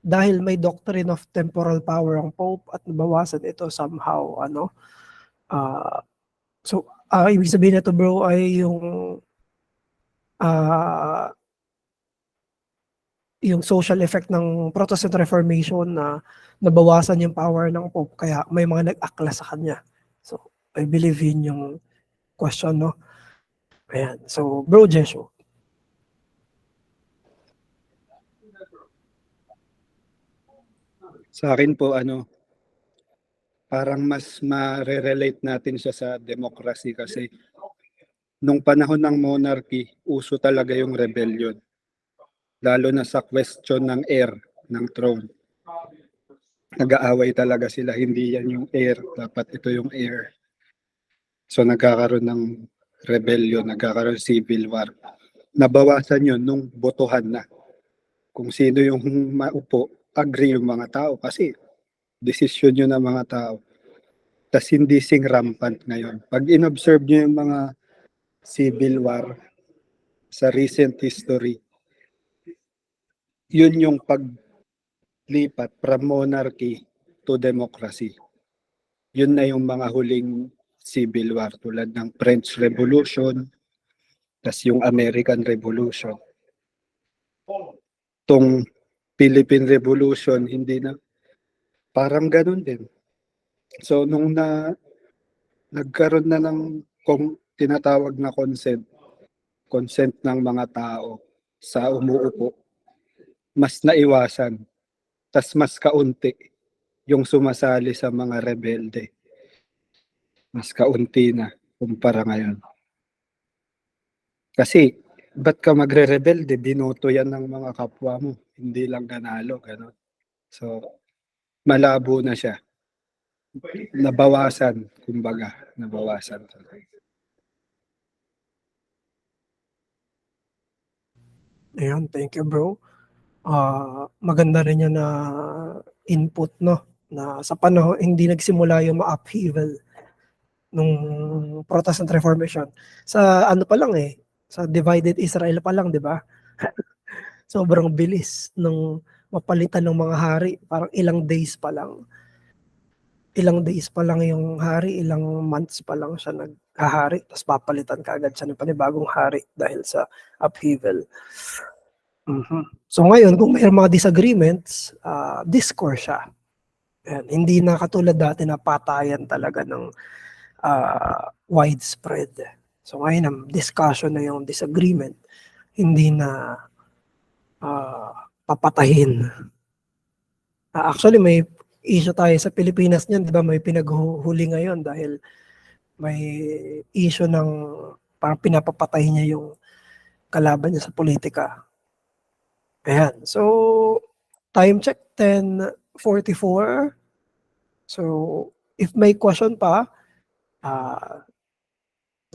dahil may doctrine of temporal power ang Pope at nabawasan ito somehow, ano? Ibig sabihin nito bro ay yung social effect ng Protestant Reformation na nabawasan yung power ng Pope kaya may mga nag-akla sa kanya. So, I believe yun yung question, no? Ayan. So, bro Jesho. Sa akin po, parang mas ma-relate natin siya sa democracy kasi nung panahon ng monarchy, uso talaga yung rebellion. Lalo na sa question ng heir ng throne. Nag-aaway talaga sila, hindi yan yung heir, dapat ito yung heir. So nagkakaroon ng rebellion, nagkakaroon civil war. Nabawasan yun nung botohan na. Kung sino yung maupo, agree yung mga tao kasi desisyon yun ng mga tao. Tas hindi sing rampant ngayon. Pag in-observe nyo yung mga civil war sa recent history, yun yung paglipat from monarchy to democracy. Yun na yung mga huling civil war tulad ng French Revolution, tas yung American Revolution. Tong Philippine Revolution, hindi na, parang ganun din. So nung nagkaroon na ng tinatawag na consent ng mga tao sa umuupo, mas naiwasan, tas mas kaunti yung sumasali sa mga rebelde. Mas kaunti na kumpara ngayon. Kasi, ba't ka magre-rebelde? Binoto yan ng mga kapwa mo. Hindi lang ganalo, gano'n. So, malabo na siya. Nabawasan, kumbaga. Nabawasan. Ayan, thank you bro. Maganda rin yun na input, no? Na sa panahon, hindi nagsimula yung ma-upheaval nung Protestant Reformation. Sa ano pa lang sa divided Israel pa lang, di ba? Sobrang bilis nung mapalitan ng mga hari. Parang ilang days pa lang. Ilang days pa lang yung hari, ilang months pa lang siya naghahari. Tapos papalitan ka agad siya ng panibagong hari dahil sa upheaval. So ngayon, kung may mga disagreements, discourse siya. Ayan, hindi na katulad dati na patayan talaga ng widespread. So ngayon, ang discussion na yung disagreement, hindi na papatahin. Actually, may issue tayo sa Pilipinas niyan, di ba? May pinaghuli ngayon dahil may issue ng parang pinapapatay niya yung kalaban niya sa politika. Ayan. So, time check, 10:44. So, if may question pa,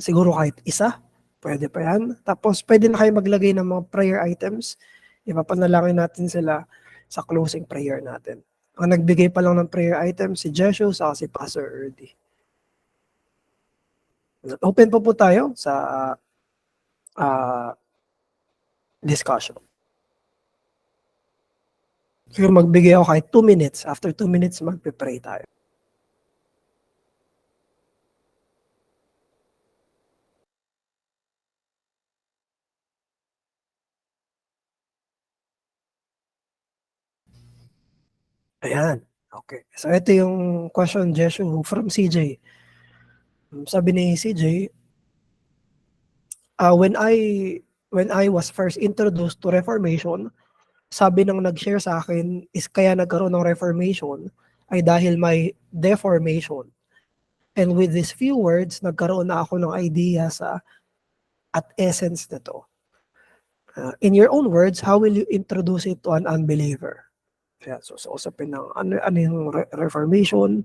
siguro kahit isa, pwede pa yan. Tapos, pwede na kayo maglagay ng mga prayer items. Ipapanalangin natin sila sa closing prayer natin. Ang nagbigay pa lang ng prayer items, si Jesho, sa si Pastor Erdy. Open po tayo sa discussion. So, magbigay ako kahit 2 minutes. After 2 minutes, magpe-pray tayo. Ayan. Okay. So, ito yung question, Jeshu, from CJ. Sabi ni CJ, when I was first introduced to Reformation, sabi ng nag-share sa akin is kaya nagkaroon ng Reformation ay dahil may deformation. And with these few words, nagkaroon na ako ng idea sa at essence nito. In your own words, how will you introduce it to an unbeliever? Yeah, so sa usapin ng ano yung Reformation,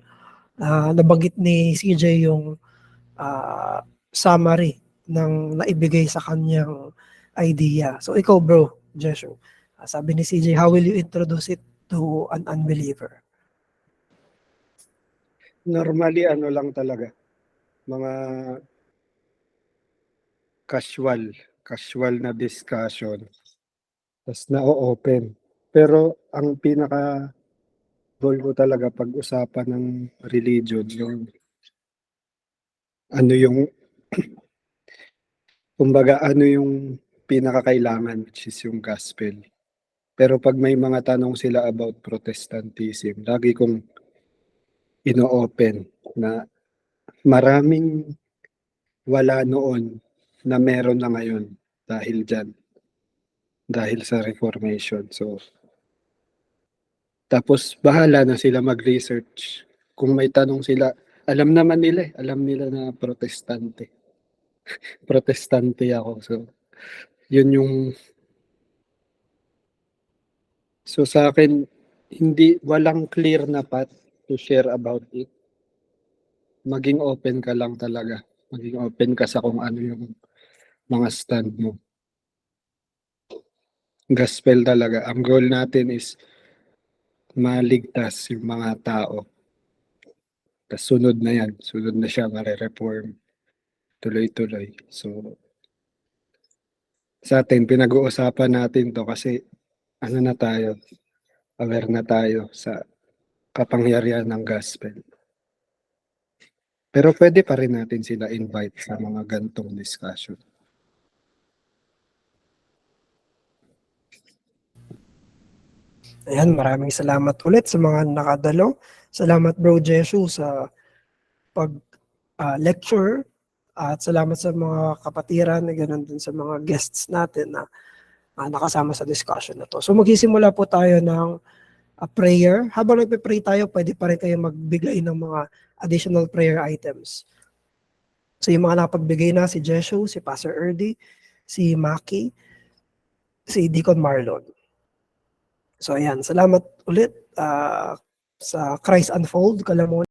nabanggit ni CJ yung summary ng naibigay sa kanyang idea. So ikaw bro, Jeshu, sabi ni CJ, how will you introduce it to an unbeliever? Normally, ano lang talaga, mga casual na discussion. Tapos na-open. Pero ang pinaka goal ko talaga pag-usapan ng religion, yung ano yung kumbaga ano yung pinakakailangan, which is yung gospel. Pero pag may mga tanong sila about Protestantism, lagi kong ino-open na maraming wala noon na meron na ngayon dahil dyan. Dahil sa Reformation. So, tapos bahala na sila mag-research. Kung may tanong sila, alam naman nila alam nila na protestante. Protestante ako. So, yun yung so sa akin, walang clear na path to share about it. Maging open ka lang talaga. Maging open ka sa kung ano yung mga stand mo. Gospel talaga. Ang goal natin is maligtas yung mga tao. Tapos sunod na yan. Sunod na siya, mare-reform. Tuloy-tuloy. So, sa atin, pinag-uusapan natin to kasi ano na tayo, aware na tayo sa kapangyarihan ng gospel. Pero pwede pa rin natin sila invite sa mga gantong discussion. Ayan, maraming salamat ulit sa mga nakadalo. Salamat bro Jeshu sa pag-lecture at salamat sa mga kapatiran na ganoon din sa mga guests natin na nakasama sa discussion na to. So magsisimula po tayo ng prayer. Habang nagpe-pray tayo, pwede pa rin kayo magbigay ng mga additional prayer items. So yung mga napagbigay na, si Jeshu, si Pastor Erdy, si Maki, si Deacon Marlon. So ayan, salamat ulit sa Christ Unfold, Kalamon.